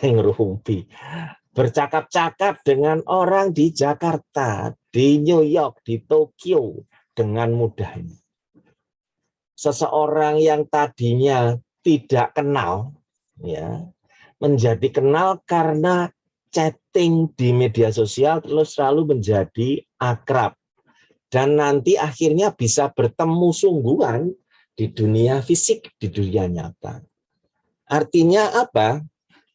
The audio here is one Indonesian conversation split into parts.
ngerumpi. Bercakap-cakap dengan orang di Jakarta, di New York, di Tokyo dengan mudahnya. Seseorang yang tadinya tidak kenal, ya, menjadi kenal karena chatting di media sosial, terus selalu menjadi akrab. Dan nanti akhirnya bisa bertemu sungguhan di dunia fisik, di dunia nyata. Artinya apa?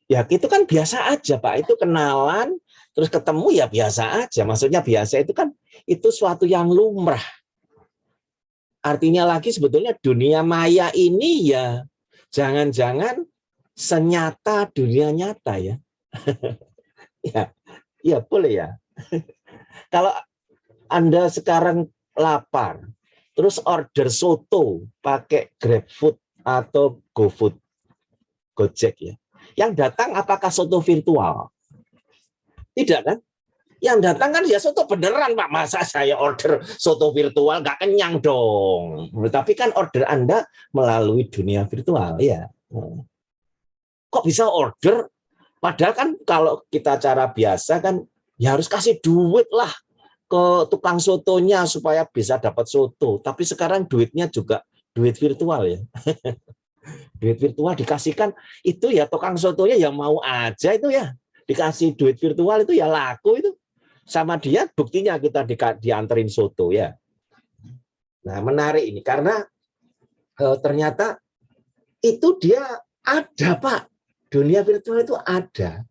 Ya itu kan biasa aja Pak, itu kenalan, terus ketemu ya biasa aja. Maksudnya biasa itu kan itu suatu yang lumrah. Artinya lagi sebetulnya dunia maya ini ya jangan-jangan senyata dunia nyata ya. Ya, ya boleh ya. Kalau Anda sekarang lapar, terus order soto pakai GrabFood atau GoFood, Gojek ya. Yang datang apakah soto virtual? Tidak kan? Yang datang kan ya soto beneran Pak. Masa saya order soto virtual nggak kenyang dong. Tapi kan order Anda melalui dunia virtual ya. Kok bisa order? Padahal kan kalau kita cara biasa kan ya harus kasih duit lah ke tukang sotonya supaya bisa dapat soto. Tapi sekarang duitnya juga duit virtual ya. Duit virtual dikasihkan itu ya tukang sotonya yang mau aja itu ya. Dikasih duit virtual itu ya laku itu. Sama dia buktinya kita dianterin soto ya. Nah menarik ini karena ternyata itu dia ada Pak. Dunia virtual itu ada.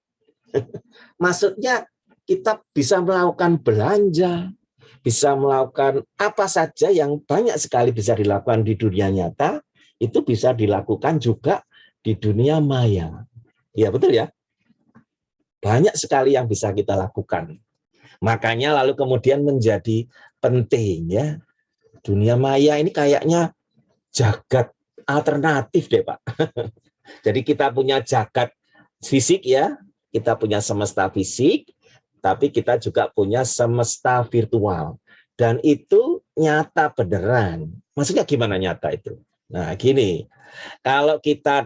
Maksudnya kita bisa melakukan belanja, bisa melakukan apa saja yang banyak sekali bisa dilakukan di dunia nyata, itu bisa dilakukan juga di dunia maya. Ya betul ya. Banyak sekali yang bisa kita lakukan. Makanya lalu kemudian menjadi penting ya. Dunia maya ini kayaknya jagat alternatif deh Pak. Jadi kita punya jagat fisik ya, kita punya semesta fisik, tapi kita juga punya semesta virtual. Dan itu nyata beneran. Maksudnya gimana nyata itu? Nah gini, kalau kita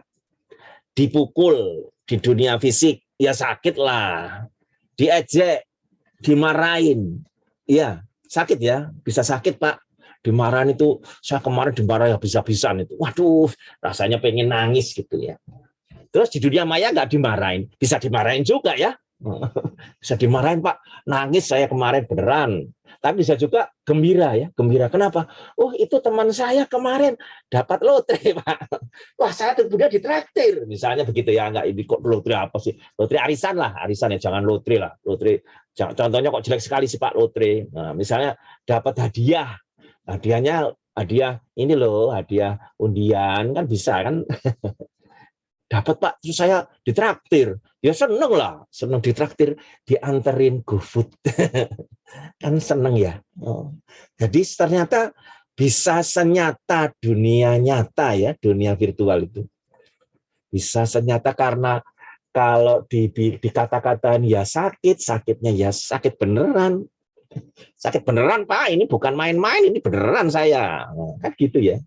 dipukul di dunia fisik, ya sakit lah. Diejek, dimarahin. Ya, sakit ya, bisa sakit Pak. Dimarahin itu, saya kemarin dimarahin habis-habisan itu. Waduh, rasanya pengen nangis gitu ya. Terus di dunia maya nggak dimarahin, bisa dimarahin juga ya. Bisa dimarahin Pak, nangis saya kemarin beneran. Tapi bisa juga gembira ya, gembira. Kenapa? Oh itu teman saya kemarin dapat lotre Pak. Wah saya udah ditraktir, misalnya begitu ya. Nggak ini kok lotre apa sih? Lotre arisan lah, arisan ya jangan lotre lah. Lotre, contohnya kok jelek sekali sih Pak lotre. Nah, misalnya dapat hadiah, hadiah ini loh, hadiah undian kan bisa kan. Dapat Pak, terus saya ditraktir. Ya seneng lah, seneng ditraktir, dianterin GoFood. Kan seneng ya. Oh. Jadi ternyata bisa senyata dunia nyata ya, dunia virtual itu. Bisa senyata karena kalau dikata-katain ya sakit, sakitnya ya sakit beneran. Sakit beneran Pak, ini bukan main-main, ini beneran saya. Kan gitu ya.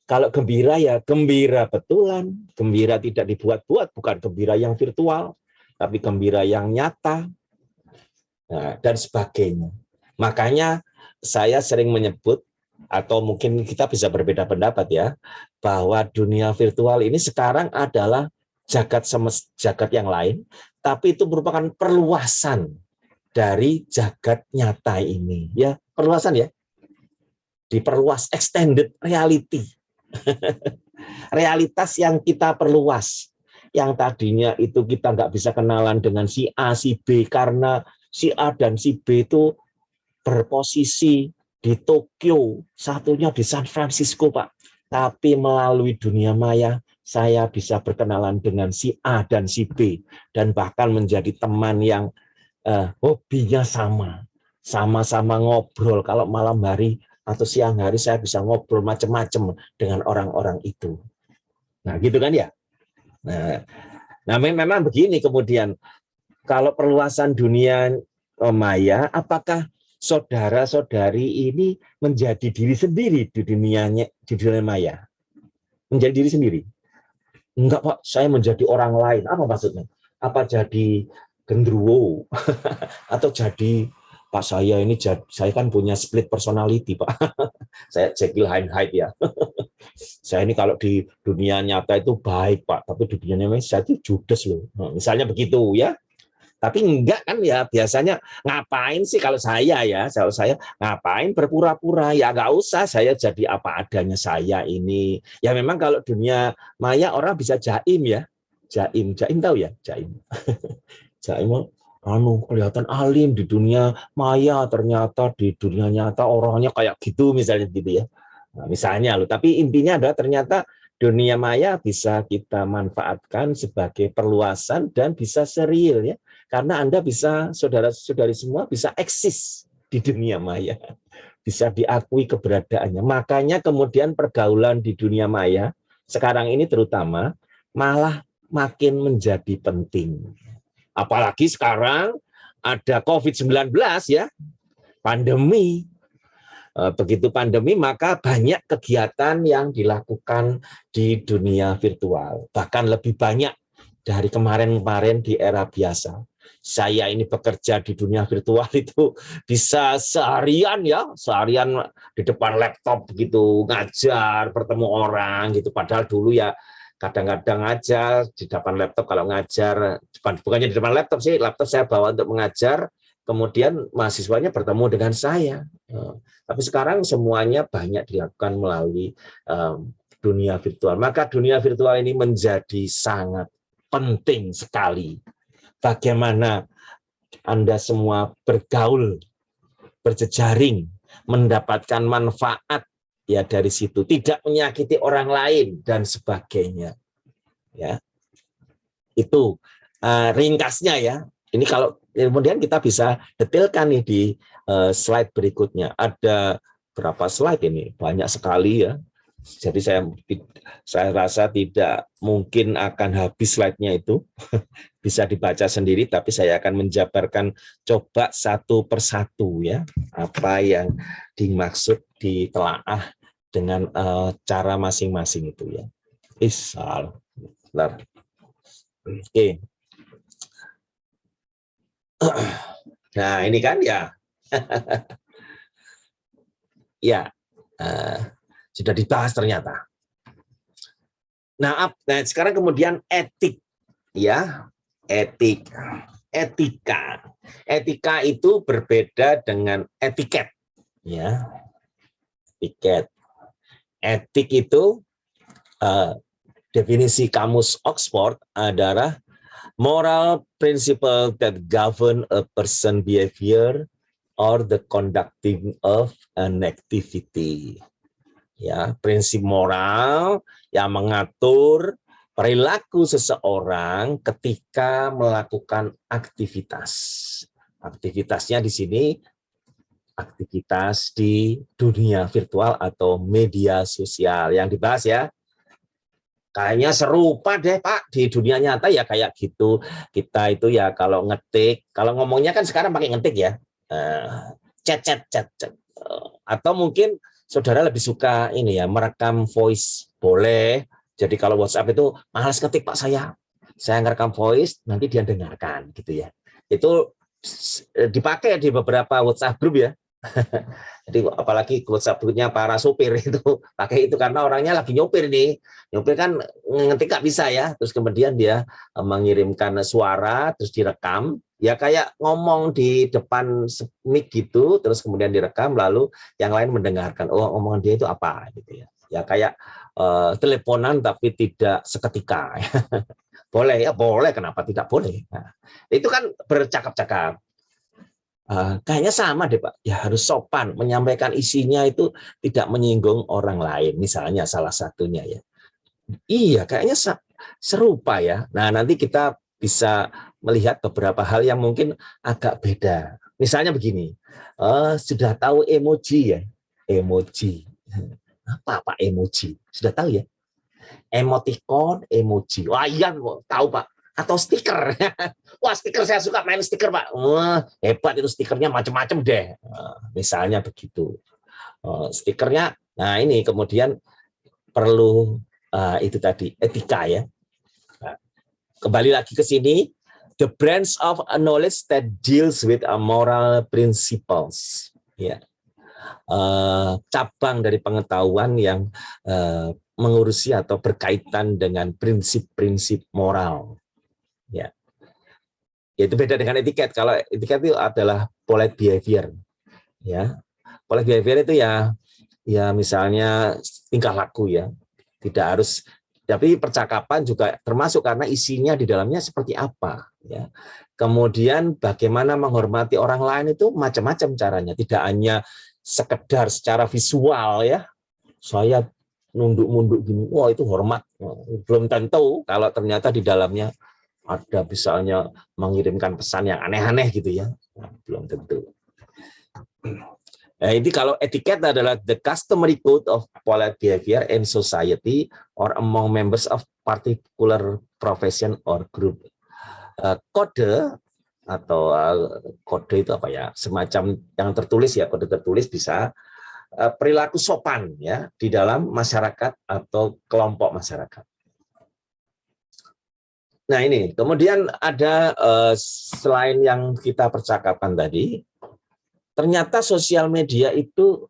Kalau gembira ya gembira betulan, gembira tidak dibuat-buat, bukan gembira yang virtual, tapi gembira yang nyata, nah, dan sebagainya. Makanya saya sering menyebut, atau mungkin kita bisa berbeda pendapat ya, bahwa dunia virtual ini sekarang adalah jagat yang lain, tapi itu merupakan perluasan dari jagat nyata ini. Ya, perluasan ya, diperluas, extended reality. Realitas yang kita perluas, yang tadinya itu kita nggak bisa kenalan dengan si A, si B, karena si A dan si B itu berposisi di Tokyo, satunya di San Francisco, Pak. Tapi melalui dunia maya, saya bisa berkenalan dengan si A dan si B, dan bahkan menjadi teman yang hobinya sama-sama ngobrol. Kalau malam hari atau siang hari saya bisa ngobrol macam-macam dengan orang-orang itu. Nah, gitu kan ya. Nah, memang begini kemudian kalau perluasan dunia maya, apakah saudara-saudari ini menjadi diri sendiri di dunia maya? Menjadi diri sendiri. Enggak Pak, saya menjadi orang lain. Apa maksudnya? Apa jadi gendruwo? Atau jadi Pak, saya ini saya kan punya split personality Pak. Saya Jekyll and Hyde ya. Saya ini kalau di dunia nyata itu baik Pak, tapi di dunia nyata saya itu judes loh. Nah, misalnya begitu ya. Tapi enggak kan ya, biasanya ngapain sih kalau saya ya, kalau saya ngapain berpura-pura, ya enggak usah, saya jadi apa adanya saya ini. Ya memang kalau dunia maya orang bisa jaim ya, jaim tahu ya, jaim. Jaim kelihatan alim di dunia maya, ternyata di dunia nyata orangnya kayak gitu misalnya gitu ya. Nah, misalnya loh, tapi intinya adalah ternyata dunia maya bisa kita manfaatkan sebagai perluasan dan bisa serial ya. Karena Anda bisa, saudara-saudari semua bisa eksis di dunia maya. Bisa diakui keberadaannya. Makanya kemudian pergaulan di dunia maya, sekarang ini terutama, malah makin menjadi penting. Apalagi sekarang ada COVID-19 ya, pandemi. Begitu pandemi, maka banyak kegiatan yang dilakukan di dunia virtual. Bahkan lebih banyak dari kemarin-kemarin di era biasa. Saya ini bekerja di dunia virtual itu bisa seharian ya, seharian di depan laptop gitu, ngajar, bertemu orang gitu. Padahal dulu ya kadang-kadang aja di depan laptop kalau ngajar, bukannya di depan laptop sih, laptop saya bawa untuk mengajar, kemudian mahasiswanya bertemu dengan saya. Tapi sekarang semuanya banyak dilakukan melalui dunia virtual. Maka dunia virtual ini menjadi sangat penting sekali. Bagaimana Anda semua bergaul, berjejaring, mendapatkan manfaat ya dari situ, tidak menyakiti orang lain dan sebagainya. Ya, itu ringkasnya ya. Ini kalau kemudian kita bisa detailkan nih di slide berikutnya. Ada berapa slide ini? Banyak sekali ya. Jadi saya rasa tidak mungkin akan habis slide-nya itu. Bisa dibaca sendiri, tapi saya akan menjabarkan coba satu persatu ya, apa yang dimaksud ditelaah dengan cara masing-masing itu ya. Oke. Nah, ini kan ya. Ya, sudah dibahas ternyata. Nah, sekarang kemudian etik ya, etika. Etika itu berbeda dengan etiket ya. Etiket. Etik itu definisi kamus Oxford adalah moral principle that govern a person behavior or the conducting of an activity. Ya, prinsip moral yang mengatur perilaku seseorang ketika melakukan aktivitas. Aktivitasnya di sini aktivitas di dunia virtual atau media sosial yang dibahas ya. Kayaknya serupa deh Pak di dunia nyata ya kayak gitu. Kita itu ya kalau ngetik, kalau ngomongnya kan sekarang pakai ngetik ya. Chat. Atau mungkin saudara lebih suka ini ya, merekam voice boleh. Jadi kalau WhatsApp itu malas ketik Pak saya ngerekam voice, nanti dia dengarkan gitu ya. Itu dipakai di beberapa WhatsApp group ya. Jadi apalagi WhatsApp grupnya para sopir itu pakai itu karena orangnya lagi nyopir nih. Nyopir kan ngetik nggak bisa ya. Terus kemudian dia mengirimkan suara terus direkam. Ya kayak ngomong di depan mic gitu, terus kemudian direkam, lalu yang lain mendengarkan. Oh, omongan dia itu apa gitu ya. Ya kayak teleponan tapi tidak seketika. Boleh ya, boleh. Kenapa tidak boleh? Nah, itu kan bercakap-cakap. Kayaknya sama deh Pak, ya harus sopan, menyampaikan isinya itu tidak menyinggung orang lain, misalnya salah satunya ya. Iya, kayaknya serupa ya. Nah, nanti kita bisa melihat beberapa hal yang mungkin agak beda. Misalnya begini, sudah tahu emoji ya? Emoji. Apa Pak emoji? Sudah tahu ya? Emoticon, emoji. Wah iya, tahu Pak. Atau stiker. Wah stiker saya suka main stiker Pak. Wah hebat itu stikernya macam-macam deh. Misalnya begitu. Stikernya. Nah ini kemudian perlu itu tadi etika ya. kembali lagi ke sini, the branch of a knowledge that deals with a moral principles. Ya. Cabang dari pengetahuan yang mengurusi atau berkaitan dengan prinsip-prinsip moral. Ya. Itu beda dengan etiket. Kalau etiket itu adalah polite behavior. Ya. Polite behavior itu ya misalnya tingkah laku ya. Tidak harus, tapi percakapan juga termasuk karena isinya di dalamnya seperti apa ya. Kemudian bagaimana menghormati orang lain itu macam-macam caranya, tidak hanya sekedar secara visual ya. Saya nunduk-nunduk gini, wah itu hormat. Belum tentu kalau ternyata di dalamnya ada misalnya mengirimkan pesan yang aneh-aneh gitu ya. Belum tentu. Nah, ini kalau etiket adalah the customary code of polite behavior in society or among members of particular profession or group. Kode atau kode itu apa ya? Semacam yang tertulis ya, kode tertulis bisa perilaku sopan ya di dalam masyarakat atau kelompok masyarakat. Nah ini, kemudian ada selain yang kita percakapan tadi, ternyata sosial media itu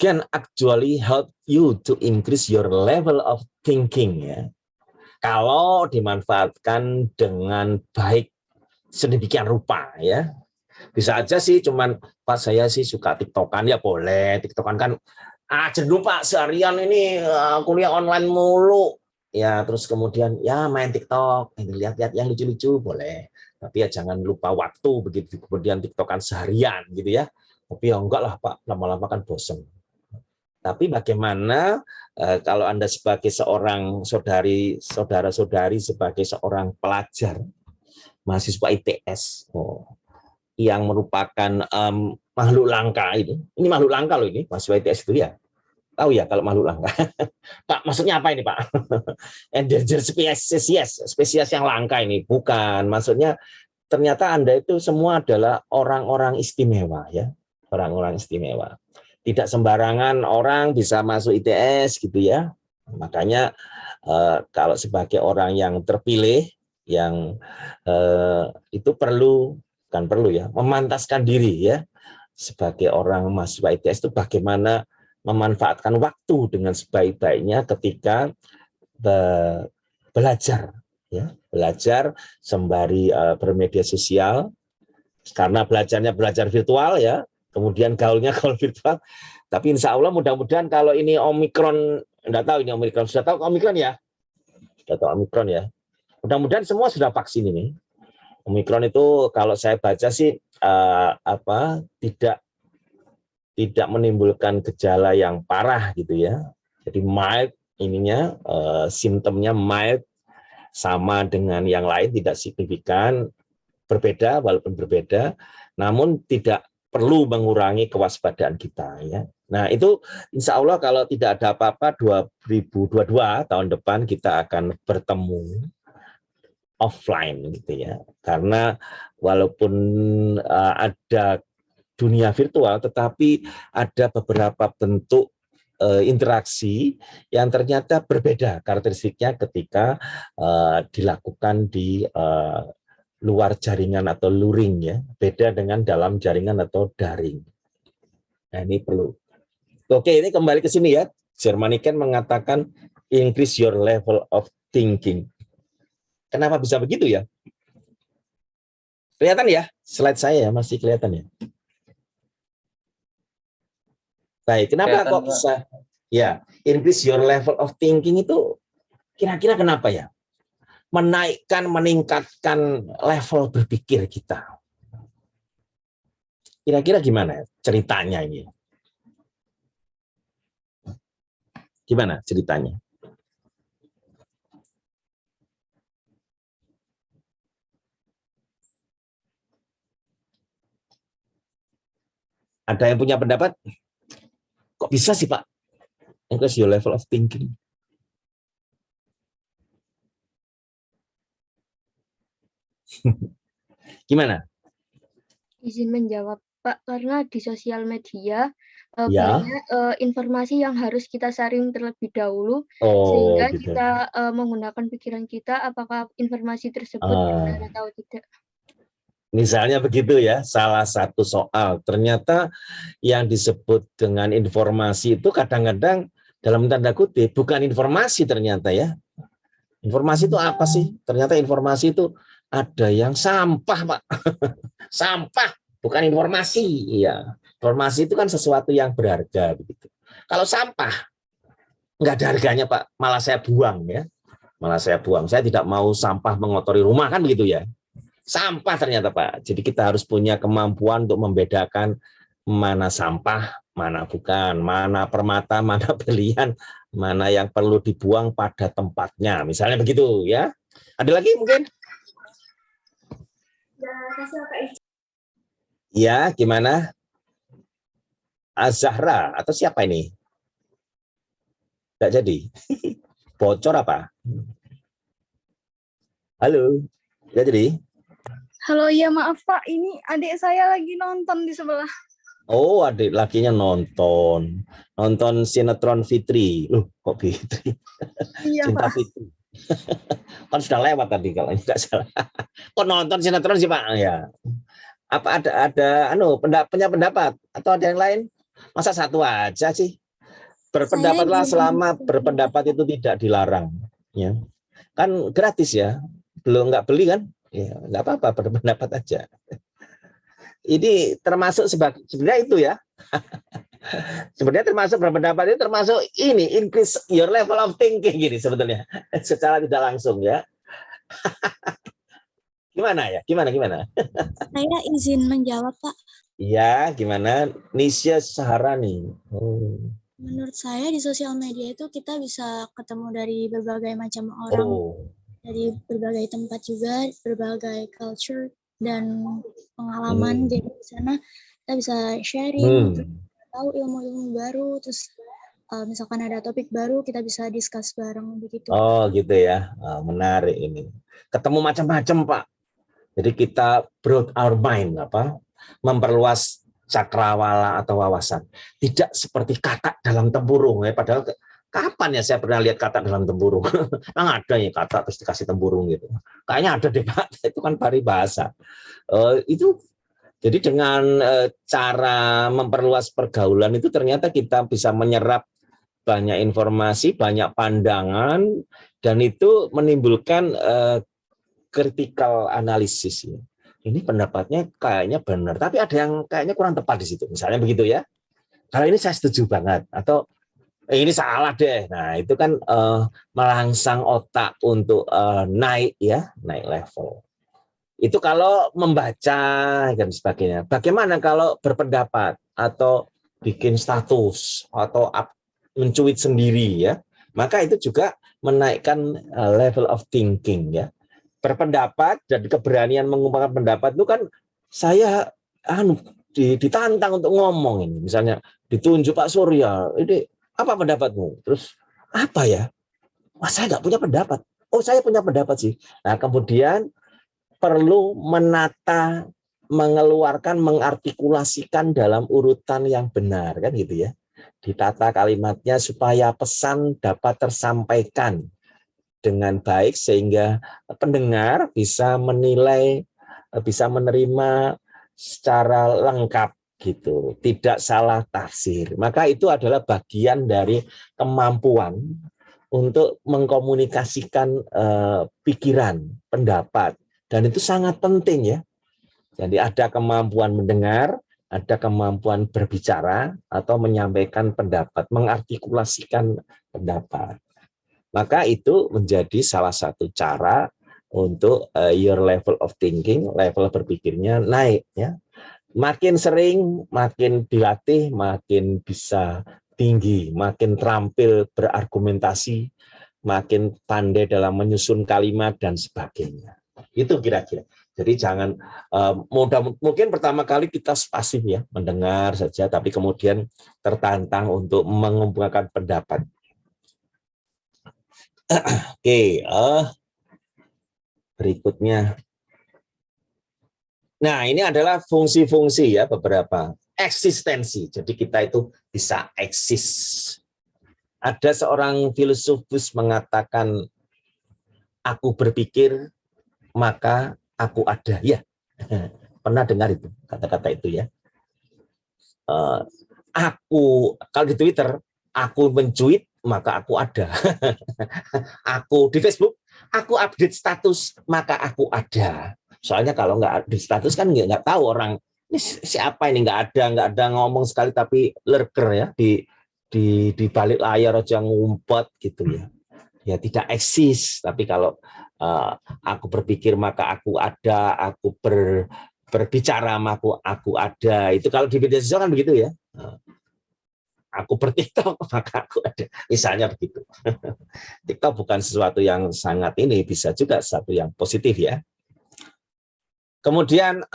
can actually help you to increase your level of thinking ya. Kalau dimanfaatkan dengan baik sedemikian rupa ya. Bisa aja sih cuman Pak saya sih suka TikTokan ya boleh. TikTokan kan jenuh Pak seharian ini kuliah online mulu. Ya terus kemudian ya main TikTok, lihat-lihat yang lucu-lucu boleh. Tapi ya jangan lupa waktu begitu kemudian TikTokan seharian gitu ya. Tapi ya enggak lah Pak, lama-lama kan bosen. Tapi bagaimana kalau Anda sebagai seorang saudara-saudari sebagai seorang pelajar mahasiswa ITS yang merupakan makhluk langka ini makhluk langka loh ini mahasiswa ITS itu ya. Tahu ya kalau makhluk langka. Pak, maksudnya apa ini Pak? Endangered spesies yang langka ini. Bukan, maksudnya ternyata Anda itu semua adalah orang-orang istimewa ya. Orang-orang istimewa. Tidak sembarangan orang bisa masuk ITS gitu ya. Makanya kalau sebagai orang yang terpilih yang itu perlu ya memantaskan diri ya sebagai orang mahasiswa ITS itu bagaimana memanfaatkan waktu dengan sebaik-baiknya ketika belajar ya belajar sembari bermedia sosial karena belajarnya belajar virtual ya kemudian gaulnya gaul virtual tapi insya Allah mudah-mudahan kalau ini Omikron enggak tahu ini Omikron sudah tahu Omikron ya sudah tahu Omikron ya mudah-mudahan semua sudah vaksin ini Omikron itu kalau saya baca sih tidak menimbulkan gejala yang parah gitu ya. Jadi mild ininya simptomnya mild sama dengan yang lain tidak signifikan berbeda walaupun berbeda namun tidak perlu mengurangi kewaspadaan kita ya. Nah, itu insya Allah kalau tidak ada apa-apa 2022 tahun depan kita akan bertemu offline gitu ya. Karena walaupun ada dunia virtual tetapi ada beberapa bentuk interaksi yang ternyata berbeda karakteristiknya ketika dilakukan di luar jaringan atau luring ya, beda dengan dalam jaringan atau daring. Nah, ini perlu. Oke, ini kembali ke sini ya. Germanican mengatakan increase your level of thinking. Kenapa bisa begitu ya? Kelihatan ya? Slide saya ya, masih kelihatan ya? Baik, kenapa kok bisa ya increase your level of thinking itu kira-kira kenapa ya? Meningkatkan level berpikir kita. Kira-kira gimana ceritanya ini? Gimana ceritanya? Ada yang punya pendapat? Kok bisa sih Pak? Increase your level of thinking. Gimana? Izin menjawab Pak, karena di sosial media Ya. banyak informasi yang harus kita saring terlebih dahulu, Oh, sehingga gitu. kita menggunakan pikiran kita apakah informasi tersebut benar Ah, atau tidak. misalnya begitu ya, salah satu soal. Ternyata yang disebut dengan informasi itu kadang-kadang dalam tanda kutip bukan informasi ternyata ya. Informasi itu apa sih? Ternyata informasi itu ada yang sampah, Pak. Sampah, bukan informasi. Iya. Informasi itu kan sesuatu yang berharga begitu. Kalau sampah nggak ada harganya, Pak. Malah saya buang ya. Malah saya buang. Saya tidak mau sampah mengotori rumah kan begitu ya. Sampah ternyata, Pak. Jadi kita harus punya kemampuan untuk membedakan mana sampah, mana bukan, mana permata, mana berlian, mana yang perlu dibuang pada tempatnya. Misalnya begitu ya. Ada lagi mungkin? Ya, gimana? Azahra atau siapa ini? Tidak jadi. Bocor apa? Halo, tidak jadi. Halo, iya maaf Pak, ini adik saya lagi nonton di sebelah. Oh, adik lakinya nonton sinetron Fitri. Loh, kok Fitri? Iya Cinta Pak. Fitri. Kan sudah lewat tadi kalau tidak salah. Kok nonton sinetron sih Pak? Ya. Apa ada punya pendapat atau ada yang lain? Masa satu aja sih? Berpendapatlah selama berpendapat itu tidak dilarang. Ya. Kan gratis ya. Belum nggak beli kan? Ya, nggak apa-apa berpendapat aja. Ini termasuk sebenarnya itu ya. Sebenarnya termasuk berpendapat itu termasuk ini increase your level of thinking gini sebetulnya secara tidak langsung ya. Gimana ya? Gimana? Saya izin menjawab Pak. Iya, gimana? Nisha Saharani. Oh. Menurut saya di sosial media itu kita bisa ketemu dari berbagai macam orang, dari berbagai tempat juga, berbagai culture dan pengalaman. Jadi di sana kita bisa sharing, tahu ilmu-ilmu baru, terus misalkan ada topik baru kita bisa discuss bareng begitu. Oh, gitu ya. Menarik ini. Ketemu macam-macam, Pak. Jadi kita broad our mind, memperluas cakrawala atau wawasan. Tidak seperti kata dalam tempurung ya. Padahal kapan ya saya pernah lihat kata dalam tempurung? Nah, ada ya kata terus dikasih tempurung gitu. Kayaknya ada deh Pak. Itu kan paribahasa. Itu jadi dengan cara memperluas pergaulan itu ternyata kita bisa menyerap banyak informasi, banyak pandangan, dan itu menimbulkan critical analysis. Ini pendapatnya kayaknya benar, tapi ada yang kayaknya kurang tepat di situ. Misalnya begitu ya. Kalau ini saya setuju banget, atau ini salah deh. Nah itu kan merangsang otak untuk naik level. Itu kalau membaca dan sebagainya. Bagaimana kalau berpendapat atau bikin status atau mencuit sendiri ya? Maka itu juga menaikkan level of thinking ya. Berpendapat dan keberanian mengungkapkan pendapat itu kan saya ditantang untuk ngomong ini. Misalnya ditunjuk Pak Surya, ini apa pendapatmu? Terus apa ya? Wah, saya nggak punya pendapat. Oh, saya punya pendapat sih. Nah, kemudian perlu menata, mengeluarkan, mengartikulasikan dalam urutan yang benar, kan gitu ya. Ditata kalimatnya supaya pesan dapat tersampaikan dengan baik sehingga pendengar bisa menilai, bisa menerima secara lengkap gitu, tidak salah tafsir. Maka itu adalah bagian dari kemampuan untuk mengkomunikasikan pikiran, pendapat, dan itu sangat penting ya. Jadi ada kemampuan mendengar, ada kemampuan berbicara atau menyampaikan pendapat, mengartikulasikan pendapat. Maka itu menjadi salah satu cara untuk your level of thinking, level berpikirnya naik ya. Makin sering, makin dilatih, makin bisa tinggi, makin terampil berargumentasi, makin pandai dalam menyusun kalimat dan sebagainya. Itu kira-kira. Jadi jangan mungkin pertama kali kita pasif ya, mendengar saja, tapi kemudian tertantang untuk mengumpulkan pendapat. Oke, berikutnya Nah, ini adalah fungsi-fungsi ya, beberapa eksistensi. Jadi kita itu bisa eksis. Ada seorang filosofus mengatakan, aku berpikir maka aku ada. Ya, pernah dengar itu kata-kata itu ya. Aku kalau di Twitter, aku mencuit maka aku ada. Aku di Facebook, aku update status maka aku ada. Soalnya kalau nggak update status kan nggak tahu orang ini siapa ini, nggak ada ngomong sekali tapi lurker ya di balik layar aja ngumpet gitu ya. Ya tidak eksis. Tapi kalau aku berpikir maka aku ada, aku berbicara maka aku ada. Itu kalau di media sosial kan begitu ya. Aku berTikTok maka aku ada, misalnya begitu. TikTok bukan sesuatu yang sangat ini, bisa juga sesuatu yang positif ya. Kemudian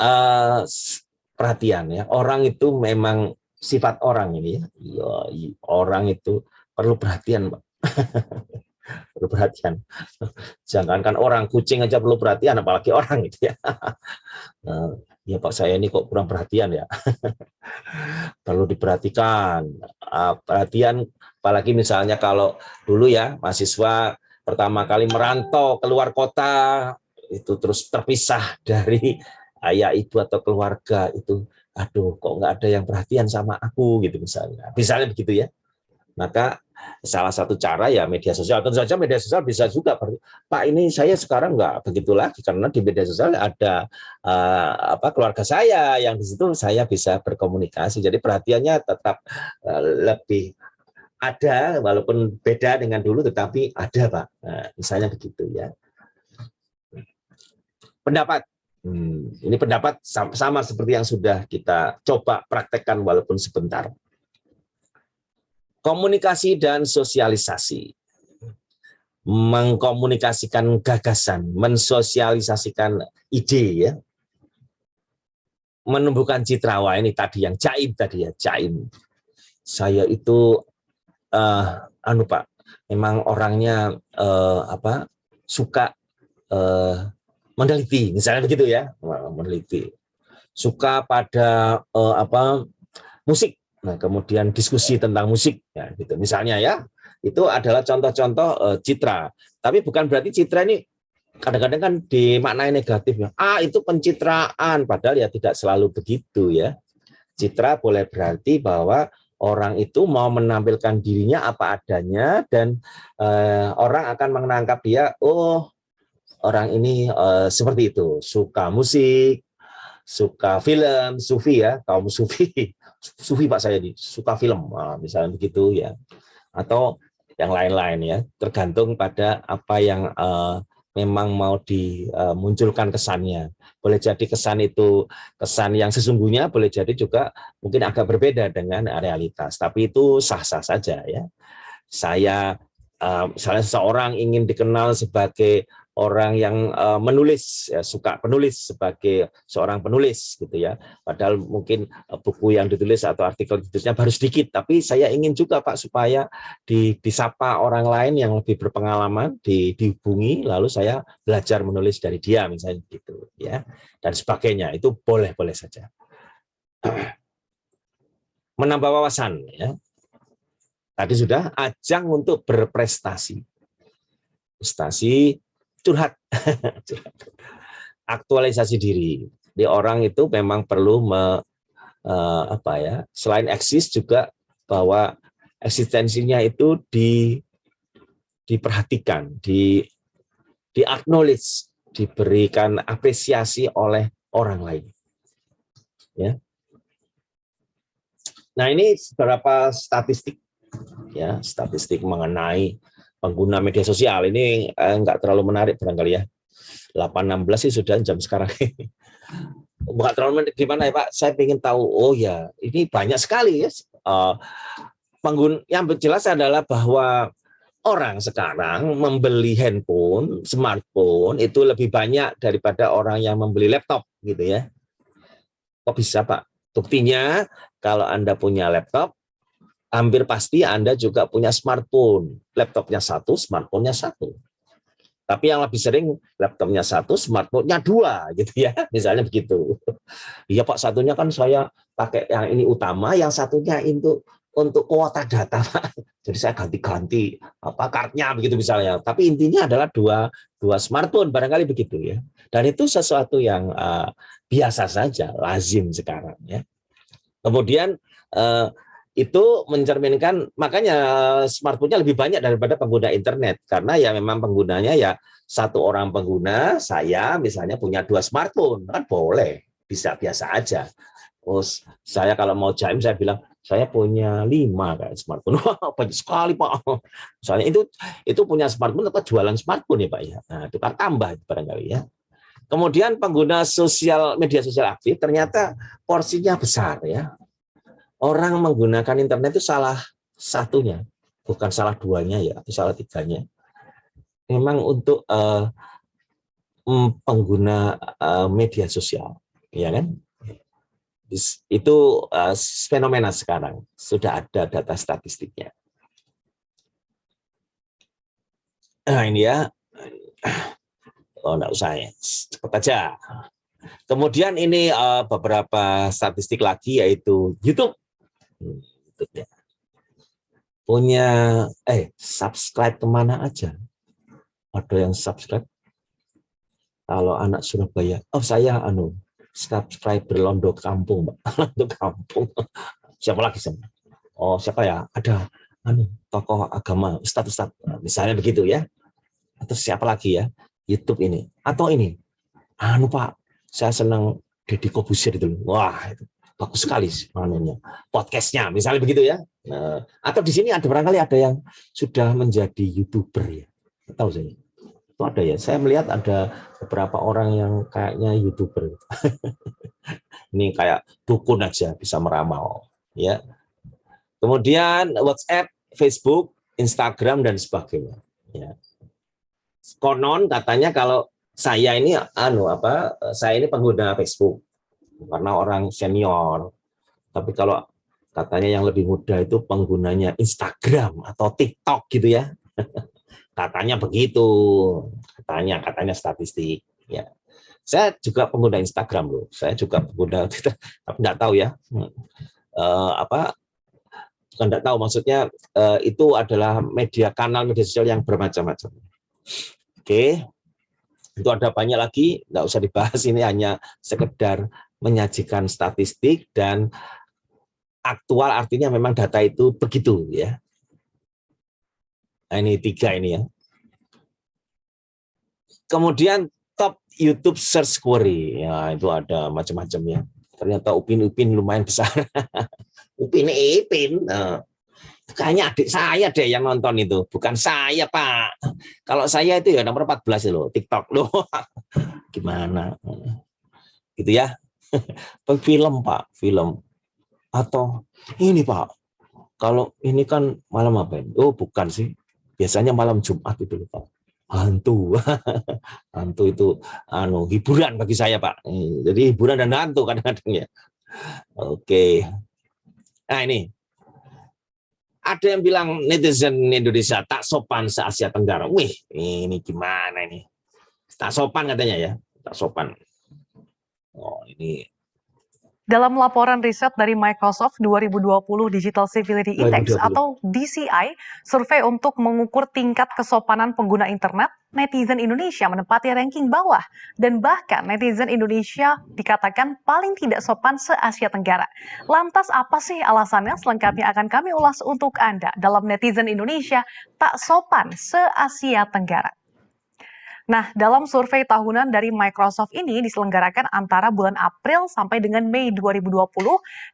perhatian ya, orang itu memang sifat orang ini ya, orang itu perlu perhatian, Pak. Perlu perhatian. Jangankan orang, kucing aja perlu perhatian, apalagi orang gitu ya. Ya Pak, saya ini kok kurang perhatian ya. Perlu diperhatikan. Perhatian, apalagi misalnya kalau dulu ya mahasiswa pertama kali merantau keluar kota, itu terus terpisah dari ayah ibu atau keluarga, itu aduh kok nggak ada yang perhatian sama aku gitu misalnya begitu ya. Maka salah satu cara ya media sosial. Tentu saja media sosial bisa juga, Pak, ini saya sekarang nggak begitu lagi karena di media sosial ada keluarga saya yang di situ saya bisa berkomunikasi. Jadi perhatiannya tetap lebih ada, walaupun beda dengan dulu, tetapi ada, Pak. Nah, misalnya begitu ya. Pendapat. Ini pendapat sama seperti yang sudah kita coba praktekkan walaupun sebentar. Komunikasi dan sosialisasi. Mengkomunikasikan gagasan, mensosialisasikan ide ya. Menumbuhkan citra. Wah, ini tadi yang jaim tadi ya, jaim. Saya itu Pak, memang orangnya suka meneliti, misalnya begitu ya, meneliti. Suka pada musik. Nah, kemudian diskusi tentang musik, ya, gitu. Misalnya ya, itu adalah contoh-contoh citra. Tapi bukan berarti citra ini kadang-kadang kan dimaknai negatif ya. Itu pencitraan, padahal ya tidak selalu begitu ya. Citra boleh berarti bahwa orang itu mau menampilkan dirinya apa adanya dan orang akan menangkap dia, oh orang ini seperti itu, suka musik, suka film, sufi ya, kaum sufi. Sufi Pak saya suka film, misalnya begitu ya, atau yang lain-lain ya, tergantung pada apa yang memang mau dimunculkan kesannya. Boleh jadi kesan itu kesan yang sesungguhnya, boleh jadi juga mungkin agak berbeda dengan realitas, tapi itu sah-sah saja ya. Saya misalnya seseorang ingin dikenal sebagai orang yang menulis, ya, suka penulis, sebagai seorang penulis gitu ya. Padahal mungkin buku yang ditulis atau artikel ditulisnya baru sedikit, tapi saya ingin juga Pak supaya disapa orang lain yang lebih berpengalaman, dihubungi, lalu saya belajar menulis dari dia misalnya gitu ya, dan sebagainya. Itu boleh-boleh saja. Menambah wawasan ya. Tadi sudah ajang untuk berprestasi. Prestasi curhat. Aktualisasi diri. Di orang itu memang perlu selain eksis juga bahwa eksistensinya itu diperhatikan, di-acknowledge, diberikan apresiasi oleh orang lain. Ya. Nah, ini beberapa statistik ya, statistik mengenai pengguna media sosial. Ini enggak terlalu menarik barangkali ya. 8.16 sih sudah jam sekarang. Bukan terlalu menarik gimana ya Pak? Saya ingin tahu, oh ya, ini banyak sekali ya. Pengguna yang jelas adalah bahwa orang sekarang membeli handphone, smartphone itu lebih banyak daripada orang yang membeli laptop gitu ya. Kok bisa Pak? Buktinya kalau Anda punya laptop, hampir pasti Anda juga punya smartphone. Laptopnya satu, smartphone-nya satu. Tapi yang lebih sering laptopnya satu, smartphone-nya dua, gitu ya, misalnya begitu. Iya Pak, satunya kan saya pakai yang ini utama, yang satunya untuk kuota data Pak. Jadi saya ganti-ganti kartnya begitu misalnya. Tapi intinya adalah dua smartphone, barangkali begitu ya. Dan itu sesuatu yang biasa saja, lazim sekarang ya. Kemudian itu mencerminkan, makanya smartphone-nya lebih banyak daripada pengguna internet, karena ya memang penggunanya ya satu orang pengguna, saya misalnya punya 2 smartphone, kan boleh, bisa biasa aja. Terus saya kalau mau jaim saya bilang saya punya 5 kayak smartphone. Wah, banyak sekali Pak. Soalnya itu punya smartphone atau jualan smartphone ya Pak ya. Nah, itu kan tambah barangkali ya. Kemudian pengguna media sosial aktif ternyata porsinya besar ya. Orang menggunakan internet itu salah satunya, bukan salah duanya ya, atau salah tiganya. Memang untuk pengguna media sosial, ya kan? Itu fenomena sekarang, sudah ada data statistiknya. Nah ini ya, enggak usah ya, cepat aja. Kemudian ini beberapa statistik lagi yaitu YouTube. Ya. Punya subscribe kemana aja? Ada yang subscribe? Kalau anak Surabaya, saya subscriber Londo Kampung, Mbak. Londo Kampung. Siapa lagi sama? Oh, siapa ya? Ada tokoh agama, status misalnya begitu ya. Atau siapa lagi ya? YouTube ini. Atau ini. Pak, saya senang Deddy Kobusier itu. Wah, itu bagus sekali namanya. Podcastnya, misalnya begitu ya. Nah, atau di sini barangkali ada yang sudah menjadi YouTuber ya. Tahu saya. Itu ada ya. Saya melihat ada beberapa orang yang kayaknya YouTuber. Ini kayak dukun aja bisa meramal ya. Kemudian WhatsApp, Facebook, Instagram dan sebagainya ya. Konon katanya kalau saya ini saya ini pengguna Facebook karena orang senior. Tapi kalau katanya yang lebih muda itu penggunanya Instagram atau TikTok gitu ya. Katanya begitu. Katanya statistik ya. Saya juga pengguna Instagram loh. Saya juga pengguna Twitter, tapi enggak tahu ya. Enggak tahu maksudnya itu adalah kanal media sosial yang bermacam-macam. Oke. Itu ada banyak lagi, nggak usah dibahas, ini hanya sekedar menyajikan statistik dan aktual, artinya memang data itu begitu ya. Nah, ini 3 ini ya. Kemudian top YouTube search query, ya itu ada macam-macam ya. Ternyata Upin lumayan besar. Upin. Kayaknya adik saya deh yang nonton itu, bukan saya Pak. Kalau saya itu ya nomor 14 loh, TikTok loh. Gimana? Gitu ya. Film Pak, film. Atau ini Pak, kalau ini kan malam apa? Oh bukan sih, biasanya malam Jumat itu loh Pak. Hantu. Hantu itu hiburan bagi saya Pak. Jadi hiburan dan hantu kadang-kadang ya. Oke. Nah ini. Ada yang bilang netizen Indonesia tak sopan se-Asia Tenggara. Wih, ini gimana ini? Tak sopan katanya ya, tak sopan. Oh, ini. Dalam laporan riset dari Microsoft 2020 Digital Civility Index 2020. atau DCI, survei untuk mengukur tingkat kesopanan pengguna internet, netizen Indonesia menempati ranking bawah, dan bahkan netizen Indonesia dikatakan paling tidak sopan se-Asia Tenggara. Lantas apa sih alasannya? Selengkapnya akan kami ulas untuk Anda dalam netizen Indonesia tak sopan se-Asia Tenggara. Nah, dalam survei tahunan dari Microsoft ini diselenggarakan antara bulan April sampai dengan Mei 2020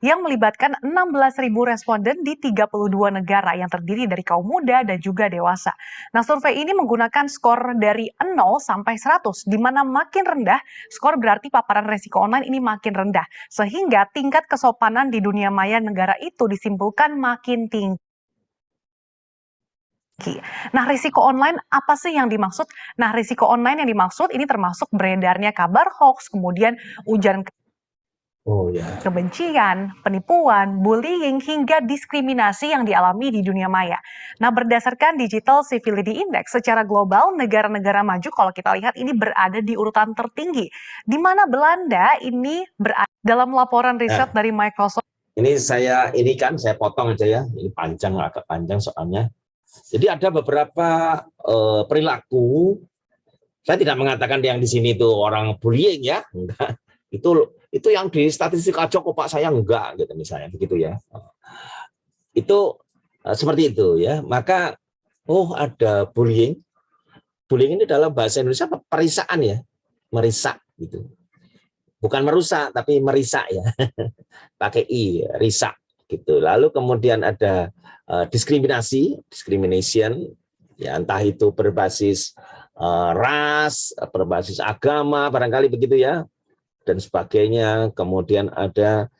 yang melibatkan 16.000 responden di 32 negara yang terdiri dari kaum muda dan juga dewasa. Nah, survei ini menggunakan skor dari 0 sampai 100, di mana makin rendah, skor berarti paparan resiko online ini makin rendah, sehingga tingkat kesopanan di dunia maya negara itu disimpulkan makin tinggi. Nah, risiko online apa sih yang dimaksud? Nah, risiko online yang dimaksud ini termasuk beredarnya kabar hoax, kemudian ujaran. Oh ya. kebencian, penipuan, bullying, hingga diskriminasi yang dialami di dunia maya. Nah, berdasarkan Digital Civility Index secara global, negara-negara maju kalau kita lihat ini berada di urutan tertinggi, di mana Belanda ini berada dalam laporan riset dari Microsoft. Ini saya potong aja ya, ini agak panjang soalnya. Jadi ada beberapa perilaku. Saya tidak mengatakan yang di sini itu orang bullying ya, enggak. Itu yang di statistik aja kok Pak, saya enggak gitu misalnya begitu ya. Itu seperti itu ya. Maka ada bullying. Bullying ini dalam bahasa Indonesia perisaan ya, merisak gitu. Bukan merusak tapi merisak ya. Pakai i, risak gitu. Lalu kemudian ada discrimination ya, entah itu berbasis ras, berbasis agama, barangkali begitu ya, dan sebagainya. Kemudian ada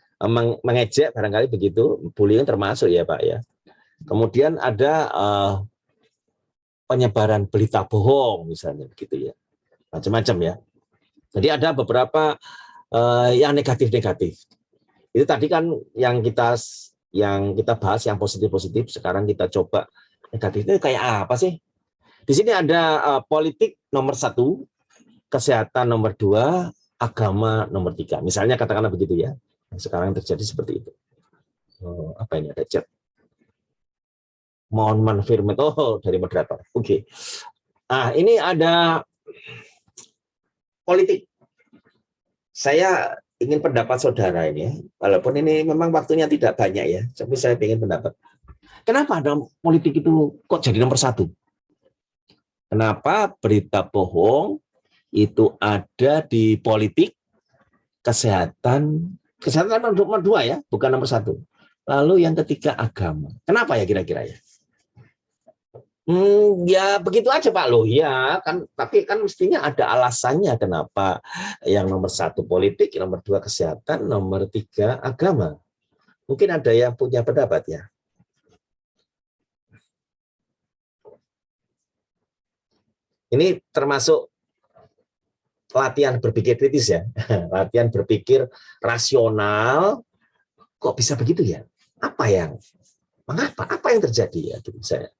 mengejek, barangkali begitu, bullying termasuk ya Pak ya. Kemudian ada penyebaran berita bohong misalnya begitu ya, macam-macam ya. Jadi ada beberapa yang negatif-negatif. Itu tadi kan yang kita bahas yang positif-positif. Sekarang kita coba negatifnya kayak apa sih? Di sini ada politik nomor 1, kesehatan nomor 2, agama nomor 3. Misalnya katakanlah begitu ya. Sekarang terjadi seperti itu. Apa ini ada chat? Mohon manfirmat dari moderator. Oke. Nah, ini ada politik. Saya ingin pendapat saudara ini, walaupun ini memang waktunya tidak banyak ya, tapi saya ingin pendapat. Kenapa dalam politik itu kok jadi nomor 1? Kenapa berita bohong itu ada di politik, kesehatan nomor 2 ya, bukan nomor 1. Lalu yang ketiga agama. Kenapa ya kira-kira ya? Ya begitu aja Pak loh ya kan, tapi kan mestinya ada alasannya kenapa yang nomor 1 politik, nomor 2 kesehatan, nomor 3 agama. Mungkin ada yang punya pendapat ya. Ini termasuk latihan berpikir kritis ya, latihan berpikir rasional. Kok bisa begitu ya? Mengapa? Apa yang terjadi ya? Gitu saya.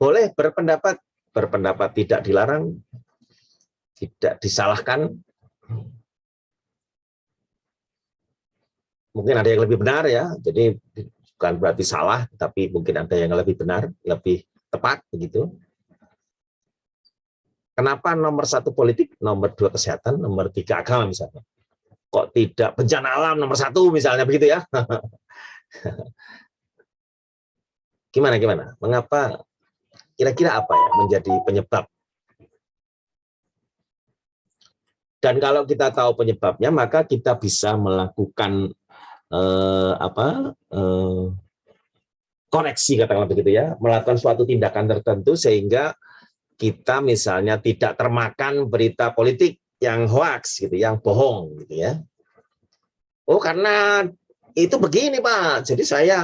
Boleh berpendapat tidak dilarang, tidak disalahkan. Mungkin ada yang lebih benar ya, jadi bukan berarti salah, tapi mungkin ada yang lebih benar, lebih tepat begitu. Kenapa nomor 1 politik, nomor 2 kesehatan, nomor 3 agama misalnya? Kok tidak bencana alam nomor 1 misalnya begitu ya? Gimana? Mengapa? Kira-kira apa ya menjadi penyebab? Dan kalau kita tahu penyebabnya, maka kita bisa melakukan koreksi, katakanlah begitu ya, melakukan suatu tindakan tertentu sehingga kita misalnya tidak termakan berita politik yang hoax gitu, yang bohong gitu ya. Oh karena itu begini Pak, jadi saya,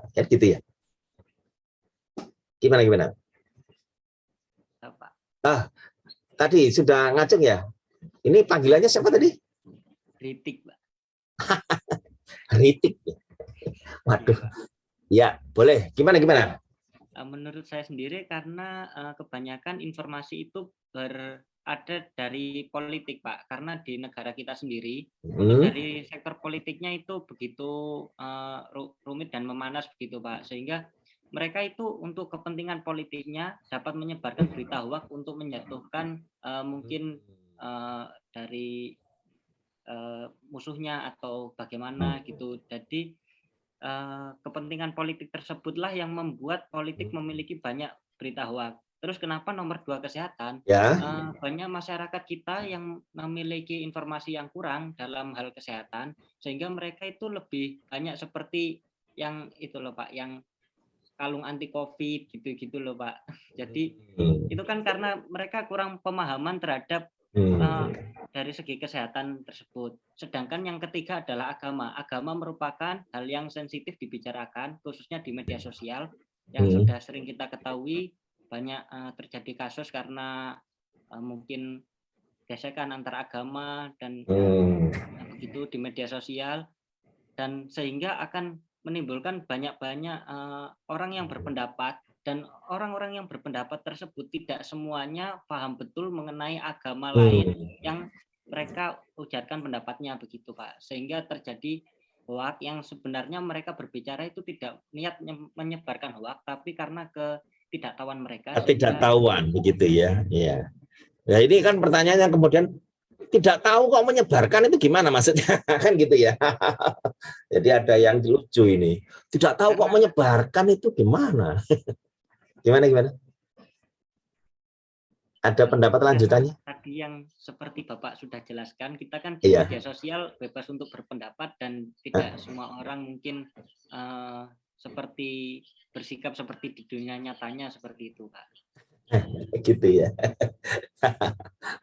kan gitu ya. Gimana? Tadi sudah ngacung ya. Ini panggilannya siapa tadi? Ritik, Pak. Ritik. Waduh. Ya, boleh. Gimana? Menurut saya sendiri karena kebanyakan informasi itu berada dari politik, Pak. Karena di negara kita sendiri, dari sektor politiknya itu begitu rumit dan memanas begitu, Pak. Sehingga mereka itu untuk kepentingan politiknya dapat menyebarkan berita hoax untuk menjatuhkan mungkin dari musuhnya atau bagaimana gitu. Jadi kepentingan politik tersebutlah yang membuat politik memiliki banyak berita hoax. Terus kenapa nomor 2 kesehatan? Ya. Banyak masyarakat kita yang memiliki informasi yang kurang dalam hal kesehatan, sehingga mereka itu lebih banyak seperti yang itu loh Pak, yang kalung anti COVID gitu loh Pak. Jadi itu kan karena mereka kurang pemahaman terhadap dari segi kesehatan tersebut. Sedangkan yang ketiga adalah agama. Agama merupakan hal yang sensitif dibicarakan, khususnya di media sosial, yang sudah sering kita ketahui banyak terjadi kasus karena mungkin gesekan antar agama dan begitu di media sosial, dan sehingga akan menimbulkan banyak-banyak orang yang berpendapat, dan orang-orang yang berpendapat tersebut tidak semuanya paham betul mengenai agama lain yang mereka ujarkan pendapatnya begitu Pak, sehingga terjadi hoak yang sebenarnya mereka berbicara itu tidak niat menyebarkan hoak, tapi karena ketidaktahuan mereka. Ketidaktahuan begitu ya. Iya. Ya ini kan pertanyaannya kemudian tidak tahu kok menyebarkan itu gimana maksudnya kan gitu ya. Jadi ada yang lucu ini. Tidak tahu kok menyebarkan itu gimana? Gimana? Ada pendapat lanjutannya? Tadi yang seperti Bapak sudah jelaskan, kita kan di media sosial bebas untuk berpendapat dan tidak semua orang mungkin seperti bersikap seperti di dunia nyatanya seperti itu, Pak. Gitu ya.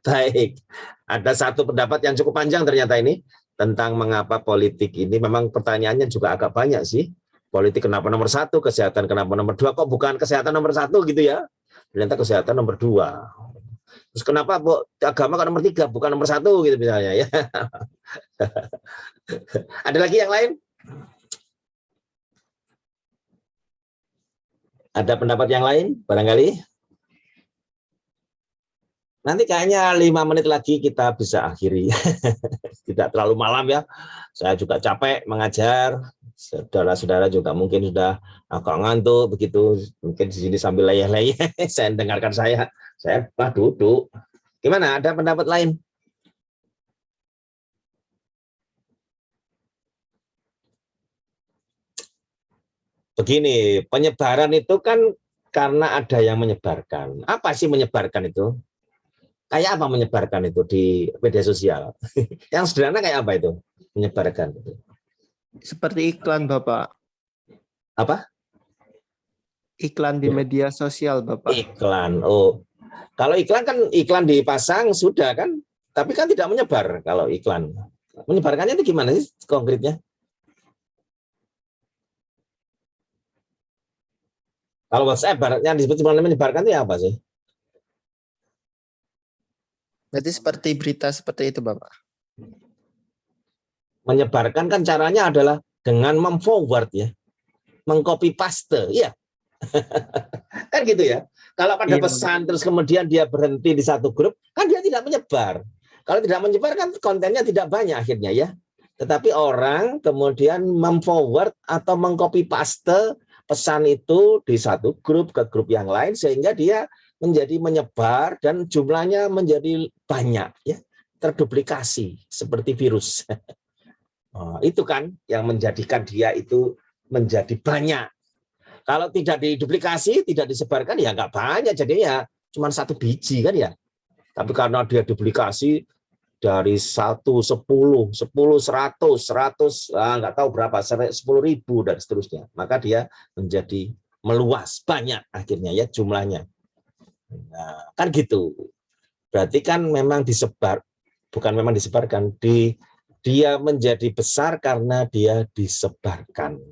Baik. Ada satu pendapat yang cukup panjang ternyata ini tentang mengapa politik ini, memang pertanyaannya juga agak banyak sih. Politik kenapa nomor 1, kesehatan kenapa nomor 2, kok bukan kesehatan nomor 1 gitu ya. Ternyata kesehatan nomor 2. Terus kenapa agama kan nomor 3, bukan nomor 1 gitu misalnya ya. Ada lagi yang lain? Ada pendapat yang lain barangkali? Nanti kayaknya 5 menit lagi kita bisa akhiri. Tidak terlalu malam ya. Saya juga capek mengajar. Saudara-saudara juga mungkin sudah agak ngantuk begitu. Mungkin di sini sambil leyeh-leyeh saya dengarkan saya duduk. Gimana? Ada pendapat lain? Begini, penyebaran itu kan karena ada yang menyebarkan. Apa sih menyebarkan itu? Kayak apa menyebarkan itu di media sosial? Yang sederhana kayak apa itu menyebarkan? Seperti iklan, Bapak. Apa? Iklan di media sosial, Bapak. Iklan. Oh, kalau iklan kan iklan dipasang sudah kan, tapi kan tidak menyebar kalau iklan. Menyebarkannya itu gimana sih konkretnya? Kalau WhatsApp yang disebut menyebarkan itu apa sih? Berarti seperti berita seperti itu, Bapak. Menyebarkan kan caranya adalah dengan memforward ya, mengcopy paste, ya. Kan gitu ya. Kalau pada pesan terus kemudian dia berhenti di satu grup, kan dia tidak menyebar. Kalau tidak menyebar kan kontennya tidak banyak akhirnya ya. Tetapi orang kemudian memforward atau mengcopy paste pesan itu di satu grup ke grup yang lain sehingga dia menjadi menyebar dan jumlahnya menjadi banyak ya, terduplikasi seperti virus. Itu kan yang menjadikan dia itu menjadi banyak. Kalau tidak diduplikasi, tidak disebarkan ya nggak banyak, jadinya cuma 1 biji kan ya. Tapi karena dia duplikasi dari 1, 10, 100, nggak tahu berapa, 10.000 dan seterusnya, maka dia menjadi meluas banyak akhirnya ya jumlahnya. Nah, kan gitu. Berarti kan memang disebar, bukan memang disebarkan, dia menjadi besar karena dia disebarkan.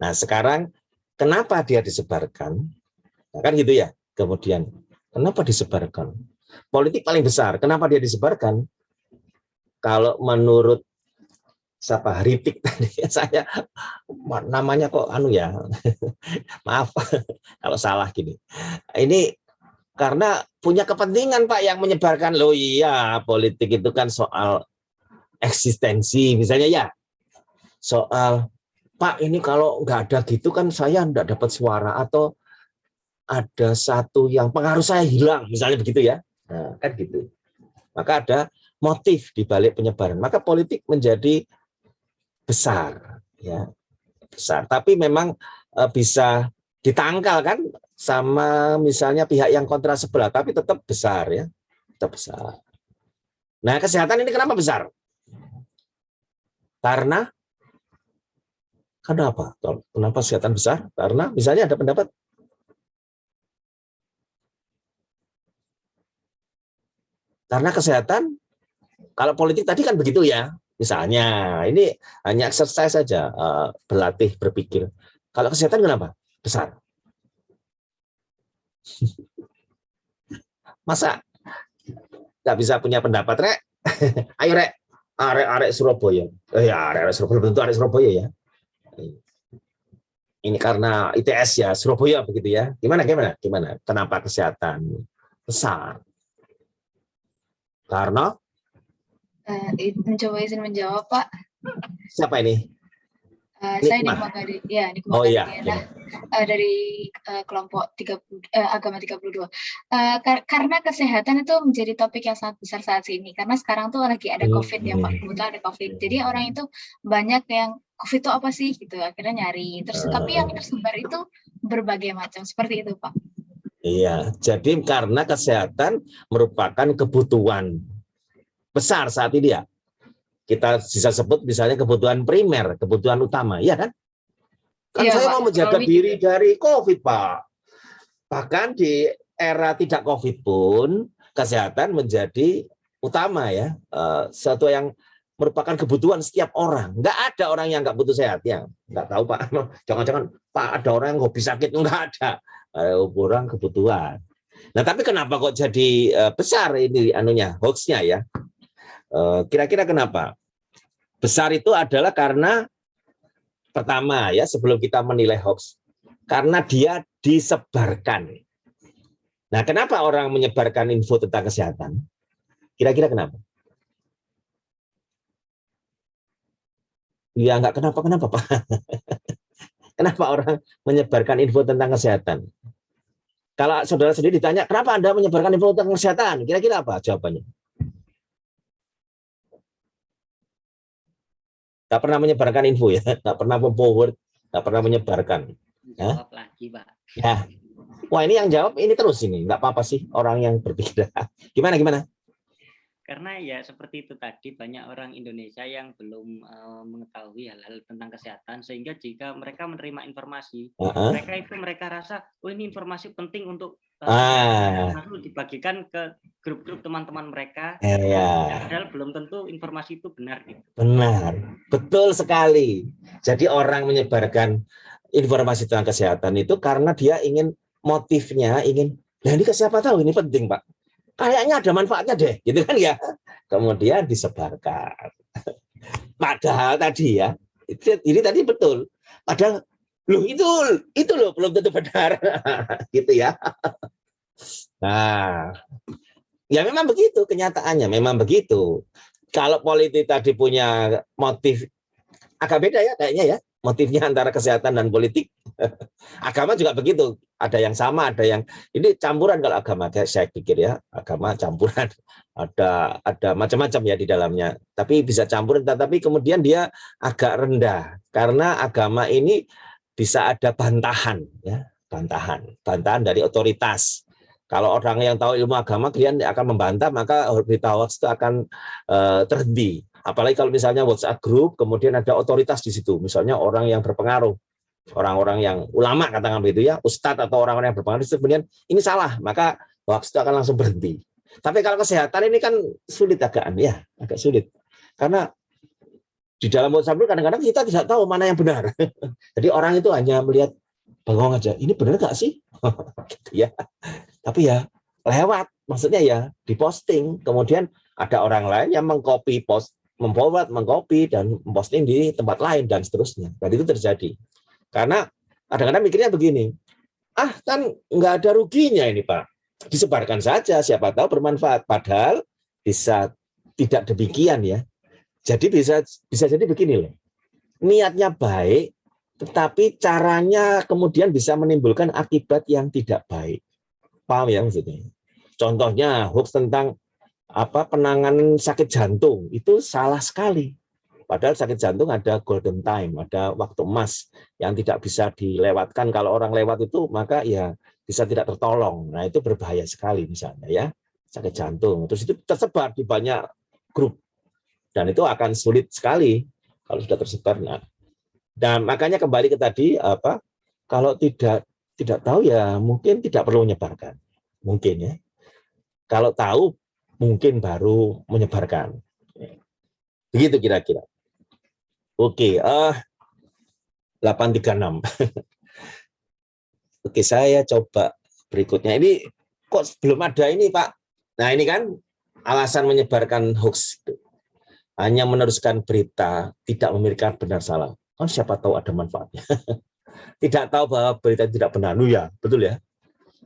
Nah, sekarang kenapa dia disebarkan? Nah, kan gitu ya. Kemudian, kenapa disebarkan? Politik paling besar, kenapa dia disebarkan? Kalau menurut siapa Hritik tadi, saya namanya kok ya, maaf kalau salah gini. Ini karena punya kepentingan Pak yang menyebarkan. Loh iya, politik itu kan soal eksistensi misalnya ya. Soal Pak ini kalau nggak ada gitu kan saya nggak dapat suara atau ada satu yang pengaruh saya hilang misalnya begitu ya. Nah, kan gitu. Maka ada motif di balik penyebaran. Maka politik menjadi besar ya. Besar. Tapi memang bisa ditangkal kan sama misalnya pihak yang kontra sebelah, tapi tetap besar ya, tetap besar. Nah, kesehatan ini kenapa besar? Karena kenapa? Kenapa kesehatan besar? Karena misalnya ada pendapat karena kesehatan, kalau politik tadi kan begitu ya. Misalnya, ini hanya exercise saja, berlatih berpikir. Kalau kesehatan kenapa? Besar. Masa nggak bisa punya pendapat, Rek? Ayo, Rek. Arek-arek Surabaya. Ya, arek-arek Surabaya, belum tentu arek Surabaya ya. Ini karena ITS ya, Surabaya begitu ya. Gimana? Kenapa kesehatan besar? Karena Mencoba izin menjawab, Pak. siapa ini? Saya Nikmah. Nikmah Oh iya. dari kelompok agama 32. Karena kesehatan itu menjadi topik yang sangat besar saat ini. Karena sekarang tuh lagi ada COVID ya, Pak. Kebetulan ada COVID. Jadi orang itu banyak yang COVID itu apa sih gitu. Akhirnya nyari. Terus tapi yang tersebar itu berbagai macam. Seperti itu, Pak. Iya, jadi karena kesehatan merupakan kebutuhan besar saat ini ya. Kita bisa sebut misalnya kebutuhan primer, kebutuhan utama, ya kan? Kan Iya, saya Pak. mau menjaga diri dari COVID, Pak. Bahkan di era tidak COVID pun, kesehatan menjadi utama ya. Sesuatu yang merupakan kebutuhan setiap orang. Nggak ada orang yang nggak butuh sehat ya. Nggak tahu, Pak. Jangan-jangan, Pak, ada orang yang hobi sakit. Nggak ada. Orang kebutuhan. Nah, tapi kenapa kok jadi besar ini hoax-nya ya? Kira-kira kenapa? Besar itu adalah karena pertama ya, sebelum kita menilai hoax, karena dia disebarkan. Nah, kenapa orang menyebarkan info tentang kesehatan? Kira-kira kenapa? Ya nggak kenapa-kenapa, Pak. Kenapa orang menyebarkan info tentang kesehatan? Kalau saudara sendiri ditanya, kenapa Anda menyebarkan info tentang kesehatan? Kira-kira apa jawabannya? Nggak pernah menyebarkan info ya, nggak pernah forward, nggak pernah menyebarkan. Jawab lagi, Pak. Ya, wah ini yang jawab ini terus ini, nggak apa-apa sih orang yang berbeda. Gimana? Karena ya seperti itu tadi, banyak orang Indonesia yang belum mengetahui hal-hal tentang kesehatan, sehingga jika mereka menerima informasi, mereka rasa, oh ini informasi penting untuk lalu dibagikan ke grup-grup teman-teman mereka, padahal belum tentu informasi itu benar. Gitu. Benar, betul sekali. Jadi orang menyebarkan informasi tentang kesehatan itu karena dia motifnya ingin, nah ini siapa tahu ini penting, Pak. Kayaknya ada manfaatnya deh, gitu kan ya. Kemudian disebarkan. Padahal tadi ya, ini tadi betul. Padahal loh itu loh belum tentu benar, gitu ya. Nah, ya memang begitu kenyataannya, memang begitu. Kalau politik tadi punya motif agak beda ya kayaknya ya, motifnya antara kesehatan dan politik. Agama juga begitu, ada yang sama, ada yang ini campuran. Kalau agama saya pikir ya, agama campuran, ada macam-macam ya di dalamnya, tapi bisa campuran, tapi kemudian dia agak rendah karena agama ini bisa ada bantahan ya, bantahan dari otoritas. Kalau orang yang tahu ilmu agama kemudian akan membantah, maka berita hoax itu akan terhenti. Apalagi kalau misalnya WhatsApp group, kemudian ada otoritas di situ, misalnya orang yang berpengaruh, orang-orang yang ulama katakan begitu ya, ustadz atau orang-orang yang berpengaruh, kemudian ini salah, maka hoax itu akan langsung berhenti. Tapi kalau kesehatan ini kan sulit agak sulit, karena di dalam WhatsApp group kadang-kadang kita tidak tahu mana yang benar. Jadi orang itu hanya melihat bengong aja, ini benar nggak sih? Gitu ya. Tapi ya lewat, maksudnya ya diposting, kemudian ada orang lain yang mengcopy post, mengcopy dan memposting di tempat lain dan seterusnya. Dan itu terjadi. Karena kadang-kadang mikirnya begini, kan nggak ada ruginya ini Pak, disebarkan saja, siapa tahu bermanfaat. Padahal bisa tidak demikian ya. Jadi bisa jadi begini loh, niatnya baik, tetapi caranya kemudian bisa menimbulkan akibat yang tidak baik. Paham ya maksudnya? Contohnya hoax tentang penanganan sakit jantung itu salah sekali. Padahal sakit jantung ada golden time, ada waktu emas yang tidak bisa dilewatkan. Kalau orang lewat itu maka ya bisa tidak tertolong. Nah itu berbahaya sekali misalnya ya, sakit jantung. Terus itu tersebar di banyak grup dan itu akan sulit sekali kalau sudah tersebar. Nah, dan makanya kembali ke tadi kalau tidak tahu ya mungkin tidak perlu menyebarkan. Mungkin ya. Kalau tahu mungkin baru menyebarkan. Begitu kira-kira. Oke, 836. Oke, saya coba berikutnya. Ini kok belum ada ini, Pak. Nah, ini kan alasan menyebarkan hoax itu hanya meneruskan berita, tidak memikirkan benar salah. Kan siapa tahu ada manfaatnya. Tidak tahu bahwa berita tidak benar. Ya, betul ya.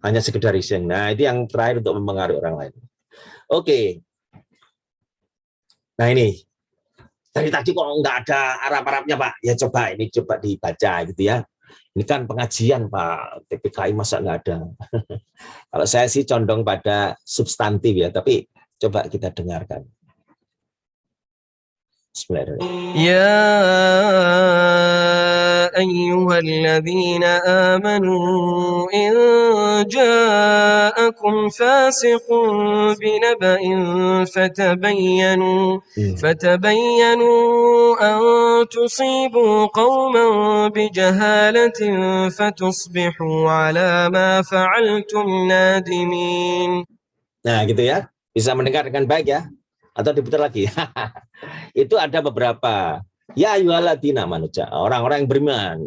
Hanya sekedar iseng. Nah, itu yang terakhir untuk mempengaruhi orang lain. Oke. Nah, ini. Dari tadi kok nggak ada Arab-Arabnya, Pak. Ya coba dibaca gitu ya. Ini kan pengajian, Pak. TPKI masa nggak ada. Kalau saya sih condong pada substantif ya, tapi coba kita dengarkan. Bismillahirrahmanirrahim. Ya ayyuhalladzina amanu in ja'akum fasiqun binaba'in fatabayyanu an tusibu qauman bijahalatin fatusbihu ala ma fa'altum nadimin. Nah, gitu ya. Bisa mendengar dengan baik ya. Atau diputar lagi. Itu ada beberapa. Ya ayyuhalladzina manusia, orang-orang yang beriman.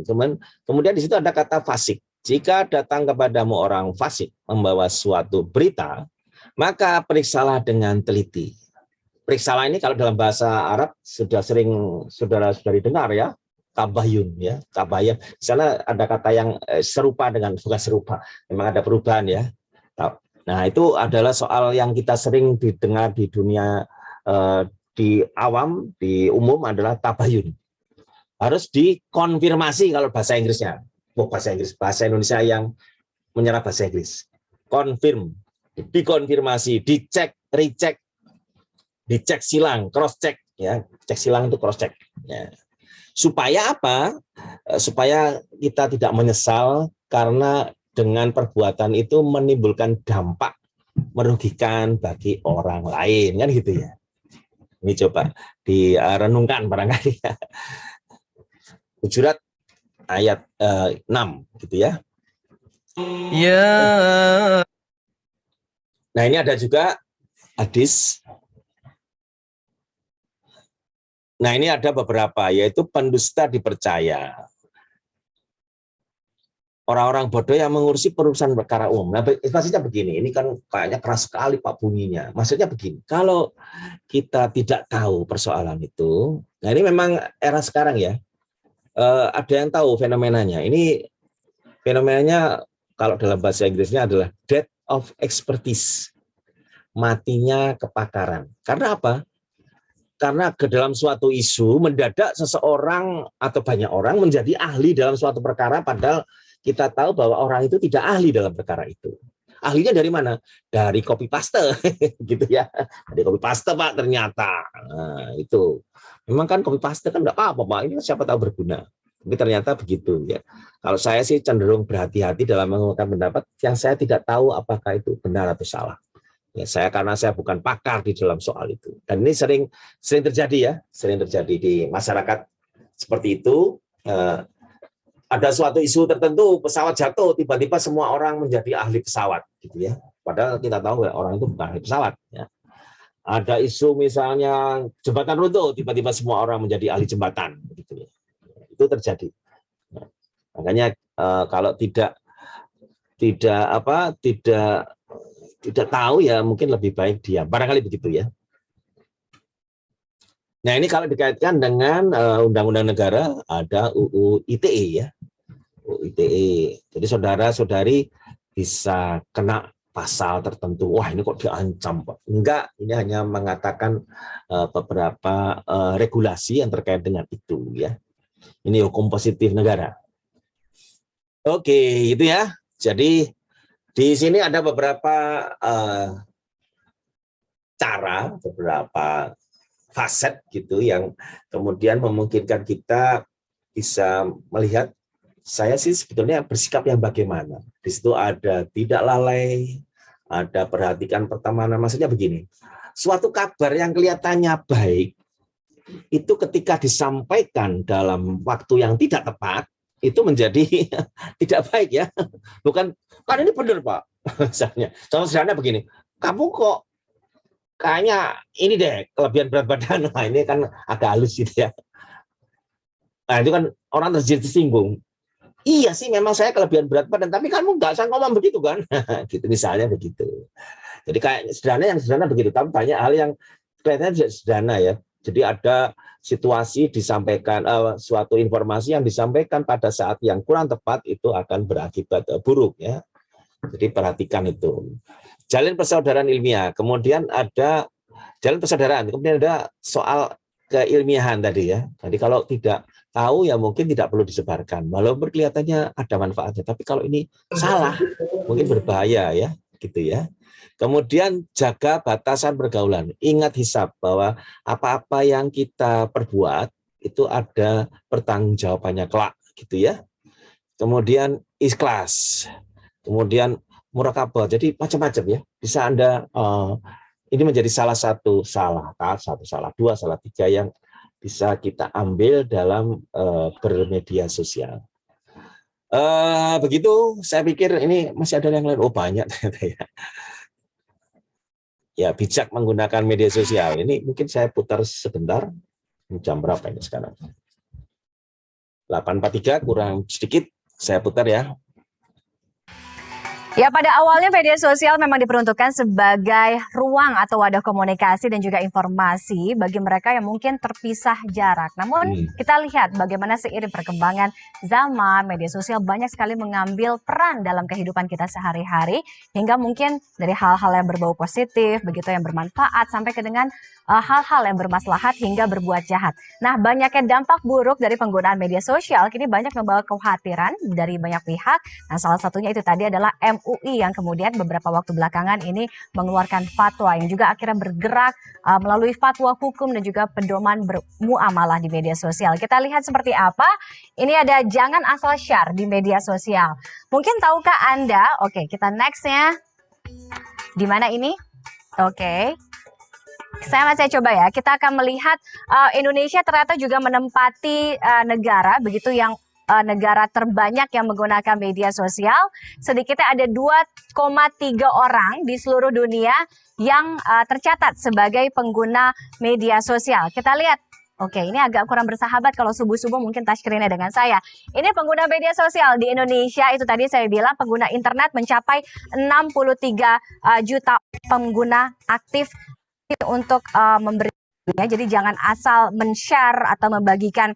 Kemudian di situ ada kata fasik. Jika datang kepadamu orang fasik membawa suatu berita, maka periksalah dengan teliti. Periksalah ini kalau dalam bahasa Arab sudah sering saudara-saudari dengar ya, tabayun ya, tabayun. Di sana ada kata yang serupa dengan bukan serupa, memang ada perubahan ya. Nah, itu adalah soal yang kita sering didengar di dunia di awam, di umum adalah tabayun. Harus dikonfirmasi kalau bahasa Inggrisnya. Bahasa Indonesia yang menyerap bahasa Inggris. Confirm, dikonfirmasi, dicek, recheck, dicek silang, cross check ya. Cek silang itu cross check ya. Supaya apa? Supaya kita tidak menyesal karena dengan perbuatan itu menimbulkan dampak merugikan bagi orang lain kan gitu ya. Ini coba direnungkan barangkali ya. Hujurat ayat 6 gitu ya. Ya. Nah, ini ada juga hadis. Nah, ini ada beberapa, yaitu pendusta dipercaya. Orang-orang bodoh yang mengurusi perurusan perkara umum. Nah, maksudnya begini, ini kan kayaknya keras sekali Pak bunyinya. Maksudnya begini, kalau kita tidak tahu persoalan itu, nah ini memang era sekarang ya, ada yang tahu fenomenanya. Ini fenomenanya kalau dalam bahasa Inggrisnya adalah death of expertise, matinya kepakaran. Karena apa? Karena ke dalam suatu isu mendadak seseorang atau banyak orang menjadi ahli dalam suatu perkara, padahal kita tahu bahwa orang itu tidak ahli dalam perkara itu. Ahlinya dari mana? Dari copy paste, gitu ya. Dari copy paste Pak ternyata. Nah, itu. Memang kan copy paste kan enggak apa-apa Pak. Ini siapa tahu berguna. Tapi ternyata begitu ya. Kalau saya sih cenderung berhati-hati dalam mengungkapkan pendapat yang saya tidak tahu apakah itu benar atau salah. Ya, karena saya bukan pakar di dalam soal itu. Dan ini sering terjadi ya, sering terjadi di masyarakat seperti itu. Ada suatu isu tertentu, pesawat jatuh, tiba-tiba semua orang menjadi ahli pesawat, gitu ya. Padahal kita tahu ya, orang itu bukan ahli pesawat. Ya. Ada isu misalnya jembatan runtuh, tiba-tiba semua orang menjadi ahli jembatan, gitu ya. Itu terjadi. Nah, makanya kalau tidak tahu ya mungkin lebih baik diam. Barangkali begitu ya. Nah, ini kalau dikaitkan dengan undang-undang negara ada UU ITE ya. UU ITE. Jadi saudara-saudari bisa kena pasal tertentu. Wah, ini kok diancam, Pak. Enggak, ini hanya mengatakan beberapa regulasi yang terkait dengan itu ya. Ini hukum positif negara. Oke, itu ya. Jadi di sini ada beberapa cara, beberapa faset gitu yang kemudian memungkinkan kita bisa melihat saya sih sebetulnya bersikap yang bagaimana. Di situ ada tidak lalai, ada perhatikan pertemanan. Maksudnya begini, suatu kabar yang kelihatannya baik itu ketika disampaikan dalam waktu yang tidak tepat itu menjadi tidak baik ya. Bukan kan ini benar Pak. Misalnya, contoh sederhana begini, kamu kok kayaknya ini deh kelebihan berat badan. Nah, ini kan agak halus gitu ya. Nah, itu kan orang tersinggung. Iya sih memang saya kelebihan berat badan, tapi kamu nggak usah ngomong begitu kan. Gitu misalnya begitu. Jadi kayak yang sederhana begitu, tapi banyak hal yang kelihatannya tidak sederhana ya. Jadi ada situasi disampaikan, suatu informasi yang disampaikan pada saat yang kurang tepat itu akan berakibat buruk ya. Jadi perhatikan itu. Jalin persaudaraan ilmiah, kemudian ada jalin persaudaraan, kemudian ada soal keilmiahan tadi ya. Jadi kalau tidak tahu ya mungkin tidak perlu disebarkan. Walaupun kelihatannya ada manfaatnya, tapi kalau ini salah mungkin berbahaya ya, gitu ya. Kemudian jaga batasan pergaulan. Ingat hisab bahwa apa-apa yang kita perbuat itu ada pertanggungjawabannya kelak, gitu ya. Kemudian ikhlas. Kemudian murakabah. Jadi macam-macam ya. Bisa Anda ini menjadi salah satu salah, dua, salah tiga yang bisa kita ambil dalam bermedia sosial. Begitu, saya pikir ini masih ada yang lain. Oh banyak ternyata ya. Ya, bijak menggunakan media sosial. Ini mungkin saya putar sebentar. Jam berapa ini sekarang? 8.43 kurang sedikit. Saya putar ya. Ya, pada awalnya media sosial memang diperuntukkan sebagai ruang atau wadah komunikasi dan juga informasi bagi mereka yang mungkin terpisah jarak. Namun kita lihat bagaimana seiring perkembangan zaman, media sosial banyak sekali mengambil peran dalam kehidupan kita sehari-hari, hingga mungkin dari hal-hal yang berbau positif, begitu yang bermanfaat, sampai ke dengan hal-hal yang bermaslahat hingga berbuat jahat. Nah, banyaknya dampak buruk dari penggunaan media sosial kini banyak membawa kekhawatiran dari banyak pihak. Nah, salah satunya itu tadi adalah MUI yang kemudian beberapa waktu belakangan ini mengeluarkan fatwa yang juga akhirnya bergerak melalui fatwa hukum dan juga pedoman bermuamalah di media sosial. Kita lihat seperti apa. Ini ada jangan asal share di media sosial. Mungkin tahukah Anda? Oke, kita next-nya. Di mana ini? Oke. Saya masih coba ya, kita akan melihat Indonesia ternyata juga menempati negara begitu yang negara terbanyak yang menggunakan media sosial. Sedikitnya ada 2,3 orang di seluruh dunia yang tercatat sebagai pengguna media sosial. Kita lihat. Oke, ini agak kurang bersahabat kalau subuh-subuh mungkin touch screen-nya dengan saya. Ini pengguna media sosial di Indonesia, itu tadi saya bilang pengguna internet mencapai 63 juta pengguna aktif untuk memberinya. Jadi jangan asal men-share atau membagikan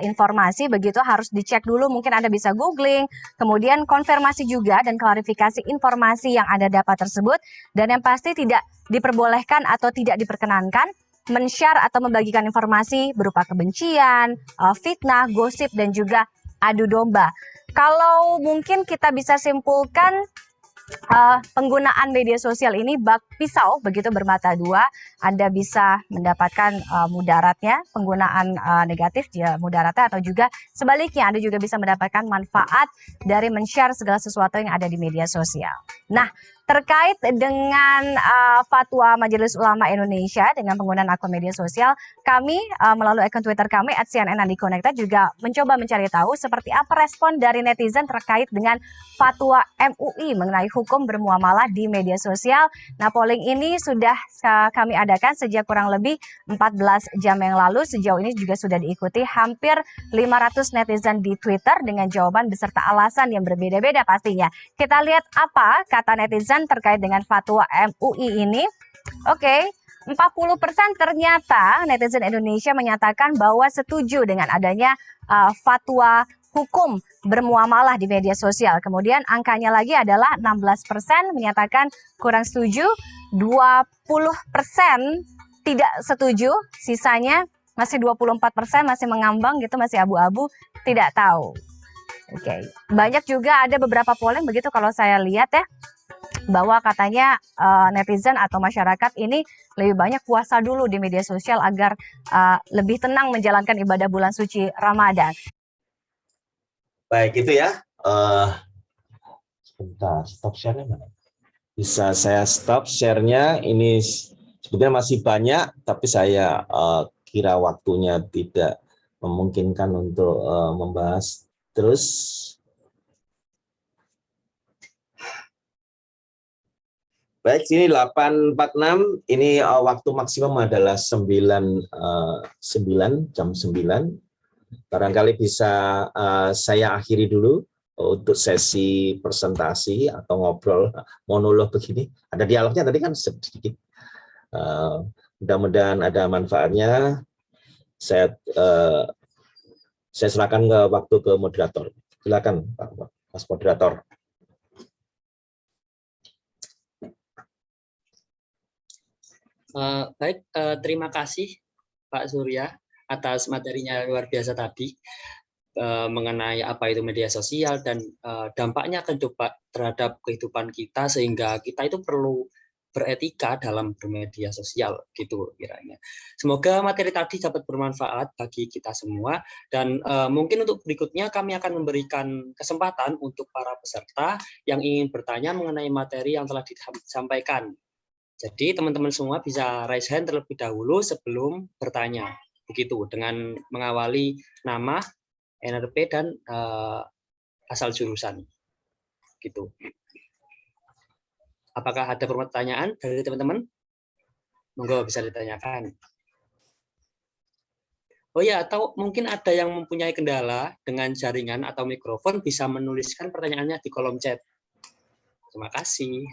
informasi begitu, harus dicek dulu, mungkin Anda bisa googling, kemudian konfirmasi juga dan klarifikasi informasi yang Anda dapat tersebut, dan yang pasti tidak diperbolehkan atau tidak diperkenankan men-share atau membagikan informasi berupa kebencian, fitnah, gosip, dan juga adu domba. Kalau mungkin kita bisa simpulkan, penggunaan media sosial ini bak pisau begitu bermata dua. Anda bisa mendapatkan mudaratnya, penggunaan negatif dia mudaratnya, atau juga sebaliknya Anda juga bisa mendapatkan manfaat dari men-share segala sesuatu yang ada di media sosial. Nah, terkait dengan fatwa Majelis Ulama Indonesia dengan penggunaan akun media sosial, kami melalui akun Twitter kami @cnnandiconnected juga mencoba mencari tahu seperti apa respon dari netizen terkait dengan fatwa MUI mengenai hukum bermuamalah di media sosial. Nah, polling ini sudah kami adakan sejak kurang lebih 14 jam yang lalu. Sejauh ini juga sudah diikuti hampir 500 netizen di Twitter dengan jawaban beserta alasan yang berbeda-beda pastinya. Kita lihat apa kata netizen terkait dengan fatwa MUI ini. Oke, 40% ternyata netizen Indonesia menyatakan bahwa setuju dengan adanya fatwa hukum bermuamalah di media sosial. Kemudian angkanya lagi adalah 16% menyatakan kurang setuju, 20% tidak setuju, sisanya masih 24% masih mengambang gitu, masih abu-abu, tidak tahu. Oke, banyak juga ada beberapa polling begitu kalau saya lihat ya, bahwa katanya netizen atau masyarakat ini lebih banyak puasa dulu di media sosial agar lebih tenang menjalankan ibadah bulan suci Ramadan. Baik, itu ya. Sebentar, stop share-nya mana? Bisa saya stop share-nya. Ini sebetulnya masih banyak, tapi saya kira waktunya tidak memungkinkan untuk membahas terus. Baik, sini 8.46, ini waktu maksimum adalah jam 9. Barangkali bisa saya akhiri dulu. untuk sesi presentasi atau ngobrol monolog begini, ada dialognya tadi kan sedikit. Mudah-mudahan ada manfaatnya. Saya serahkan waktu ke moderator. Silakan Pak Mas moderator. Baik, terima kasih Pak Surya atas materinya luar biasa tadi mengenai apa itu media sosial dan dampaknya terhadap kehidupan kita, sehingga kita itu perlu beretika dalam bermedia sosial gitu kiranya. Semoga materi tadi dapat bermanfaat bagi kita semua, dan mungkin untuk berikutnya kami akan memberikan kesempatan untuk para peserta yang ingin bertanya mengenai materi yang telah disampaikan. Jadi teman-teman semua bisa raise hand terlebih dahulu sebelum bertanya, begitu, dengan mengawali nama, NRP, dan asal jurusan, gitu. Apakah ada pertanyaan dari teman-teman? Monggo bisa ditanyakan. Oh ya, atau mungkin ada yang mempunyai kendala dengan jaringan atau mikrofon, bisa menuliskan pertanyaannya di kolom chat. Terima kasih.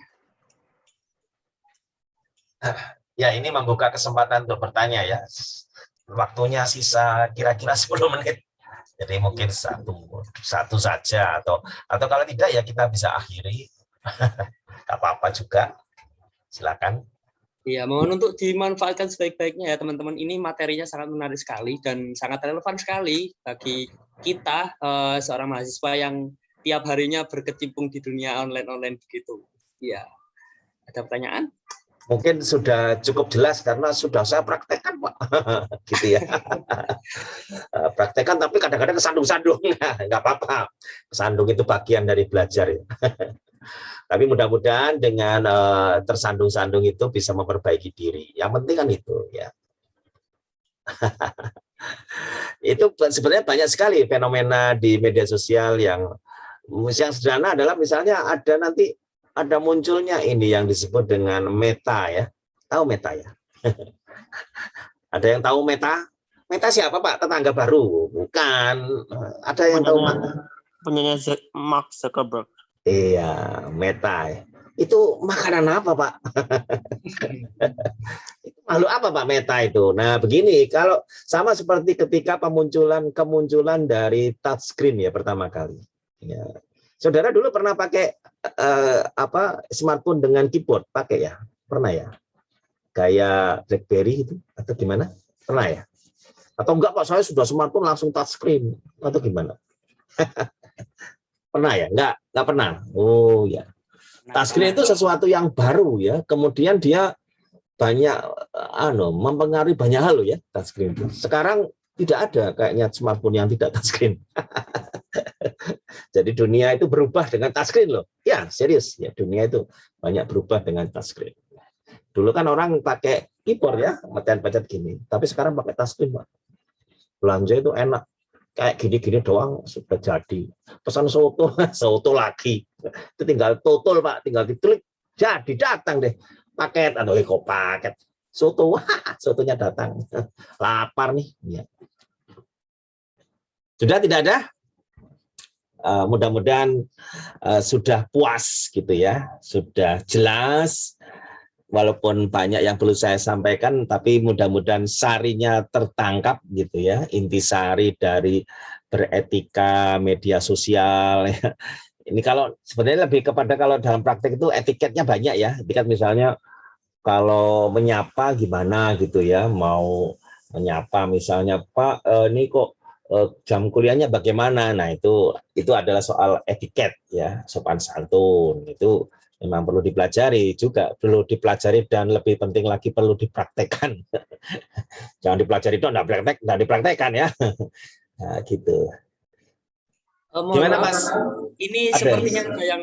Ya, ini membuka kesempatan untuk bertanya ya. Waktunya sisa kira-kira 10 menit. Jadi mungkin satu saja, atau kalau tidak ya kita bisa akhiri. Gak apa-apa juga. Silakan. Iya, mohon untuk dimanfaatkan sebaik-baiknya ya teman-teman. Ini materinya sangat menarik sekali dan sangat relevan sekali bagi kita seorang mahasiswa yang tiap harinya berkecimpung di dunia online begitu. Iya. Ada pertanyaan? Mungkin sudah cukup jelas karena sudah saya praktekkan, Pak. Gitu ya. Praktekkan tapi kadang-kadang kesandung-sandung. Nggak apa-apa. Kesandung itu bagian dari belajar ya. Tapi mudah-mudahan dengan tersandung-sandung itu bisa memperbaiki diri. Yang penting kan itu ya. Itu sebenarnya banyak sekali fenomena di media sosial yang sederhana adalah misalnya ada munculnya ini yang disebut dengan meta ya. Tahu meta ya? Ada yang tahu meta? Meta siapa Pak? Tetangga baru? Bukan. Ada yang tahu Pak? Punyanya Mark Zuckerberg. Iya, meta. Itu makanan apa Pak? Itu makhluk apa Pak meta itu? Nah begini, kalau sama seperti ketika kemunculan dari touchscreen ya pertama kali. Ya. Saudara dulu pernah pakai smartphone dengan keyboard? Pakai ya? Pernah ya? Kayak BlackBerry itu atau gimana? Pernah ya? Atau enggak Pak, saya sudah smartphone langsung touchscreen atau gimana? Pernah ya? Enggak pernah. Oh ya. Touchscreen itu sesuatu yang baru ya. Kemudian dia banyak mempengaruhi banyak hal loh ya touchscreen itu. Sekarang tidak ada kayaknya smartphone yang tidak touchscreen. Jadi dunia itu berubah dengan touchscreen loh. Ya, serius ya, dunia itu banyak berubah dengan touchscreen. Dulu kan orang pakai keyboard ya, pencet-pencet gini. Tapi sekarang pakai touchscreen, Pak. Belanja itu enak. Kayak gini-gini doang sudah jadi. Pesan soto lagi. Itu tinggal total Pak, tinggal diklik, jadi datang deh. Paket atau paket. Soto, wah, sotonya datang. Lapar nih. Ya. Sudah tidak ada? Mudah-mudahan sudah puas gitu ya, sudah jelas. Walaupun banyak yang perlu saya sampaikan, tapi mudah-mudahan sarinya tertangkap gitu ya, intisari dari beretika media sosial. Ya. Ini kalau sebenarnya lebih kepada kalau dalam praktek itu etiketnya banyak ya. Etiket misalnya kalau menyapa gimana gitu ya, mau menyapa misalnya Pak, ini kok jam kuliahnya bagaimana? Nah itu adalah soal etiket ya, sopan santun itu. Memang perlu dipelajari juga, perlu dipelajari dan lebih penting lagi perlu dipraktekkan. Jangan dipelajari itu enggak dipraktekkan ya. Nah, gitu. Gimana Mas? Ini sepertinya ada yang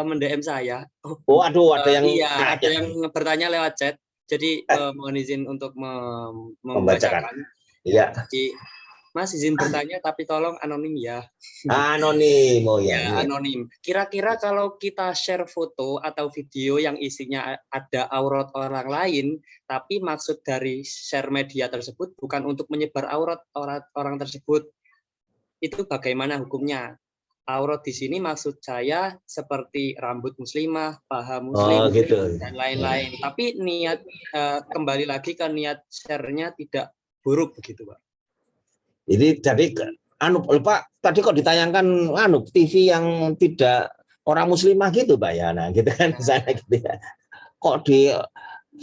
mendm saya. Oh, aduh, ada yang iya, ada yang bertanya lewat chat. Jadi mohon izin untuk membacakan. Iya. Jadi Mas izin bertanya tapi tolong anonim ya. Anonim, oh ya. Ya, anonim. Kira-kira kalau kita share foto atau video yang isinya ada aurat orang lain, tapi maksud dari share media tersebut bukan untuk menyebar aurat orang tersebut, itu bagaimana hukumnya? aurat di sini maksud saya seperti rambut muslimah, paha muslim, gitu. dan lain-lain. Tapi niat kembali lagi ke niat share-nya tidak buruk begitu, Pak. Jadi Pak, tadi kok ditayangkan TV yang tidak orang muslimah gitu, Pak ya. Nah, gitu kan misalnya gitu ya. Kok di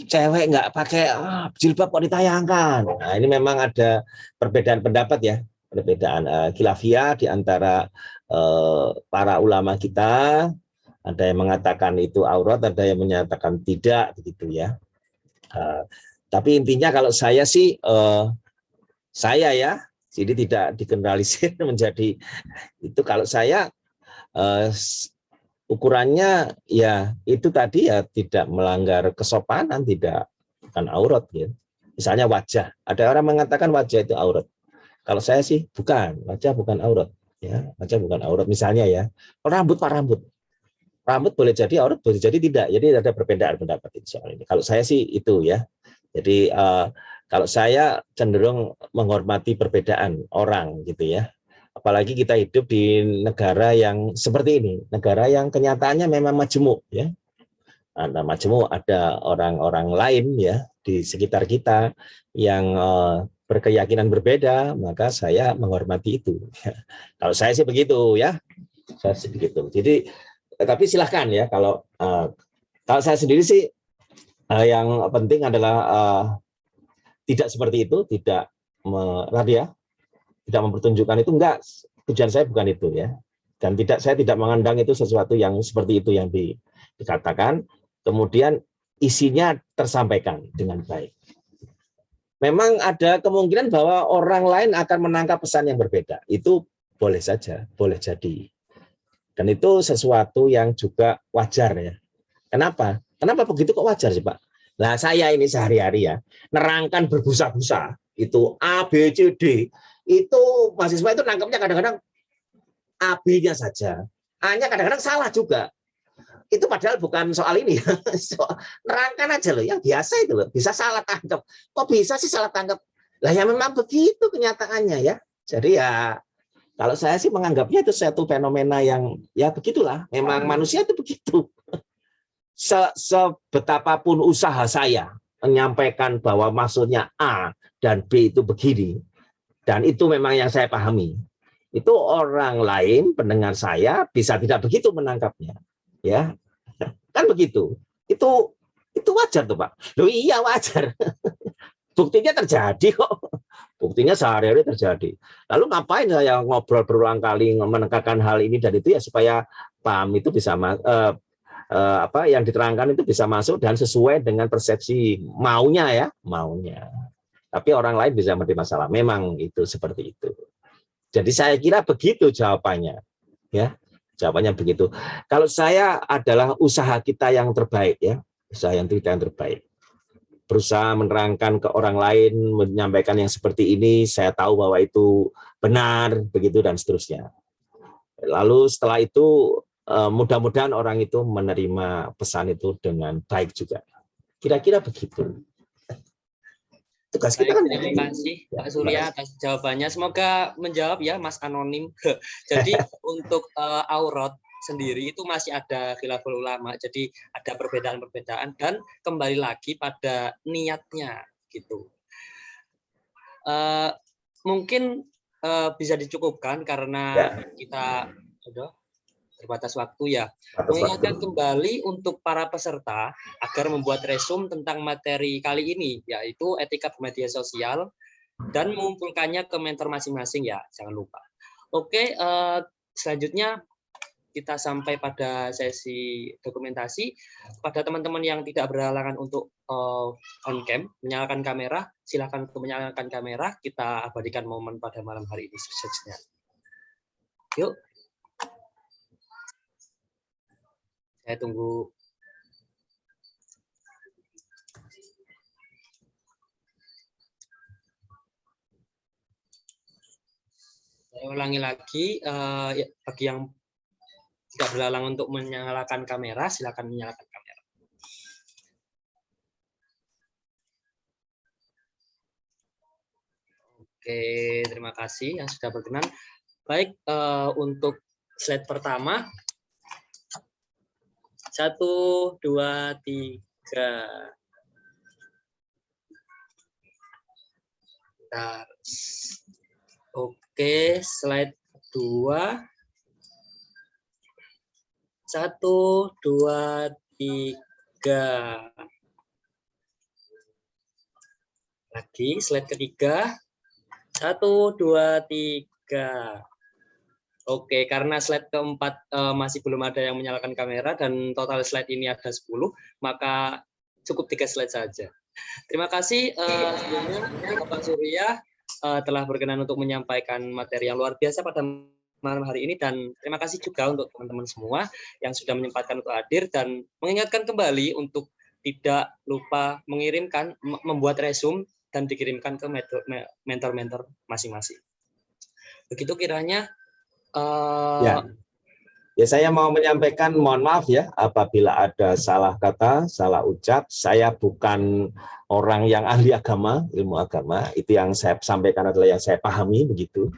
cewek nggak pakai jilbab kok ditayangkan. Nah, ini memang ada perbedaan pendapat ya, perbedaan khilafiyah di antara para ulama kita. Ada yang mengatakan itu aurat, ada yang menyatakan tidak, begitu ya. Tapi intinya kalau saya sih, saya ya, jadi tidak digeneralisir menjadi itu. Kalau saya ukurannya ya itu tadi ya, tidak melanggar kesopanan, tidak, bukan aurat ya. Misalnya wajah, ada orang mengatakan wajah itu aurat. Kalau saya sih bukan, wajah bukan aurat ya, wajah bukan aurat. Misalnya ya, rambut Pak, rambut boleh jadi aurat, boleh jadi tidak. Jadi ada perbedaan pendapat soal ini. Kalau saya sih itu ya. Jadi kalau saya cenderung menghormati perbedaan orang gitu ya. Apalagi kita hidup di negara yang seperti ini, negara yang kenyataannya memang majemuk ya. Ada majemuk, ada orang-orang lain ya di sekitar kita yang berkeyakinan berbeda, maka saya menghormati itu. Kalau saya sih begitu ya. Saya sih begitu. Jadi tapi silahkan ya, kalau saya sendiri sih yang penting adalah tidak seperti itu, tidak tidak mempertunjukkan itu, enggak, tujuan saya bukan itu ya. Dan saya tidak mengandang itu sesuatu yang seperti itu yang dikatakan, kemudian isinya tersampaikan dengan baik. Memang ada kemungkinan bahwa orang lain akan menangkap pesan yang berbeda. Itu boleh saja, boleh jadi. Dan itu sesuatu yang juga wajar ya. Kenapa? Kenapa begitu kok wajar sih Pak? Nah saya ini sehari-hari ya, nerangkan berbusa-busa, itu A, B, C, D, itu mahasiswa itu nangkapnya kadang-kadang A, B-nya saja. A-nya kadang-kadang salah juga. Itu padahal bukan soal ini. Nerangkan aja loh, yang biasa itu loh, bisa salah tangkap. Kok bisa sih salah tangkap? Lah ya memang begitu kenyataannya ya. Jadi ya kalau saya sih menganggapnya itu satu fenomena yang ya begitulah. Memang manusia itu begitu. Sebetapapun usaha saya menyampaikan bahwa maksudnya A dan B itu begini, dan itu memang yang saya pahami, itu orang lain pendengar saya bisa tidak begitu menangkapnya, ya kan begitu. Itu wajar tuh Pak. Loh iya wajar. Buktinya terjadi kok. Buktinya sehari-hari terjadi. Lalu ngapain saya ngobrol berulang kali menekankan hal ini dan itu ya supaya paham itu bisa apa yang diterangkan itu bisa masuk dan sesuai dengan persepsi maunya. Tapi orang lain bisa menerima salah. Memang itu seperti itu. Jadi saya kira begitu jawabannya, ya. Jawabannya begitu. Kalau saya adalah usaha kita yang terbaik ya, usaha yang terbaik. Berusaha menerangkan ke orang lain, menyampaikan yang seperti ini, saya tahu bahwa itu benar, begitu dan seterusnya. Lalu setelah itu mudah-mudahan orang itu menerima pesan itu dengan baik juga. Kira-kira begitu. Tugas kita kan. Terima kasih Pak Surya atas jawabannya. Semoga menjawab ya Mas Anonim. Jadi untuk aurat sendiri itu masih ada khilaful ulama. Jadi ada perbedaan-perbedaan dan kembali lagi pada niatnya gitu. Mungkin bisa dicukupkan karena kita sudah terbatas waktu ya. Mengingatkan kembali untuk para peserta agar membuat resume tentang materi kali ini, yaitu etika bermedia sosial, dan mengumpulkannya ke mentor masing-masing ya, jangan lupa. Oke, selanjutnya kita sampai pada sesi dokumentasi. Pada teman-teman yang tidak berhalangan untuk on cam, menyalakan kamera, silakan untuk menyalakan kamera, kita abadikan momen pada malam hari ini selanjutnya. Yuk. Saya tunggu. Saya ulangi lagi, bagi yang tidak berhalangan untuk menyalakan kamera, silakan menyalakan kamera. Oke, terima kasih yang sudah berkenan. Baik, untuk slide pertama. 1, 2, 3. Bentar. Oke, slide 2. 1, 2, 3. Lagi slide ketiga. 1, 2, 3. Oke, karena slide keempat masih belum ada yang menyalakan kamera dan total slide ini ada 10, maka cukup 3 slide saja. Terima kasih sebelumnya Bapak Surya telah berkenan untuk menyampaikan materi yang luar biasa pada malam hari ini, dan terima kasih juga untuk teman-teman semua yang sudah menyempatkan untuk hadir dan mengingatkan kembali untuk tidak lupa mengirimkan, membuat resume dan dikirimkan ke mentor-mentor masing-masing. Begitu kiranya. Ya, saya mau menyampaikan, mohon maaf ya apabila ada salah kata, salah ucap. Saya bukan orang yang ahli agama, ilmu agama. Itu yang saya sampaikan adalah yang saya pahami begitu.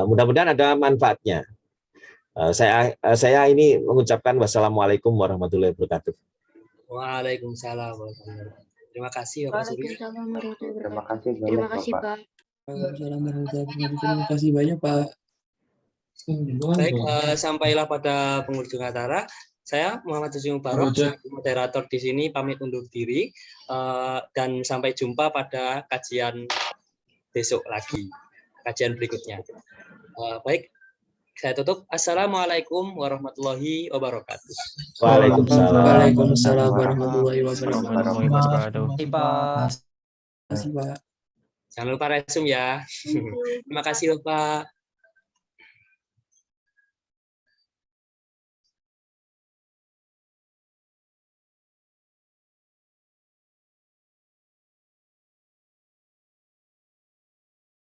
Mudah-mudahan ada manfaatnya. Saya ini mengucapkan wassalamualaikum warahmatullahi wabarakatuh. Waalaikumsalam warahmatullahi wabarakatuh. Terima kasih Bapak Surya. Terima kasih Pak. Terima kasih banyak Pak. Baik, sampailah pada penghujung acara. Saya Muhammad Hussein Mubarak, moderator di sini, pamit undur diri dan sampai jumpa pada kajian besok lagi, kajian berikutnya. Baik, saya tutup. Assalamualaikum warahmatullahi wabarakatuh. Waalaikumsalam warahmatullahi wabarakatuh. Jangan lupa resume ya. Terima kasih Bapak.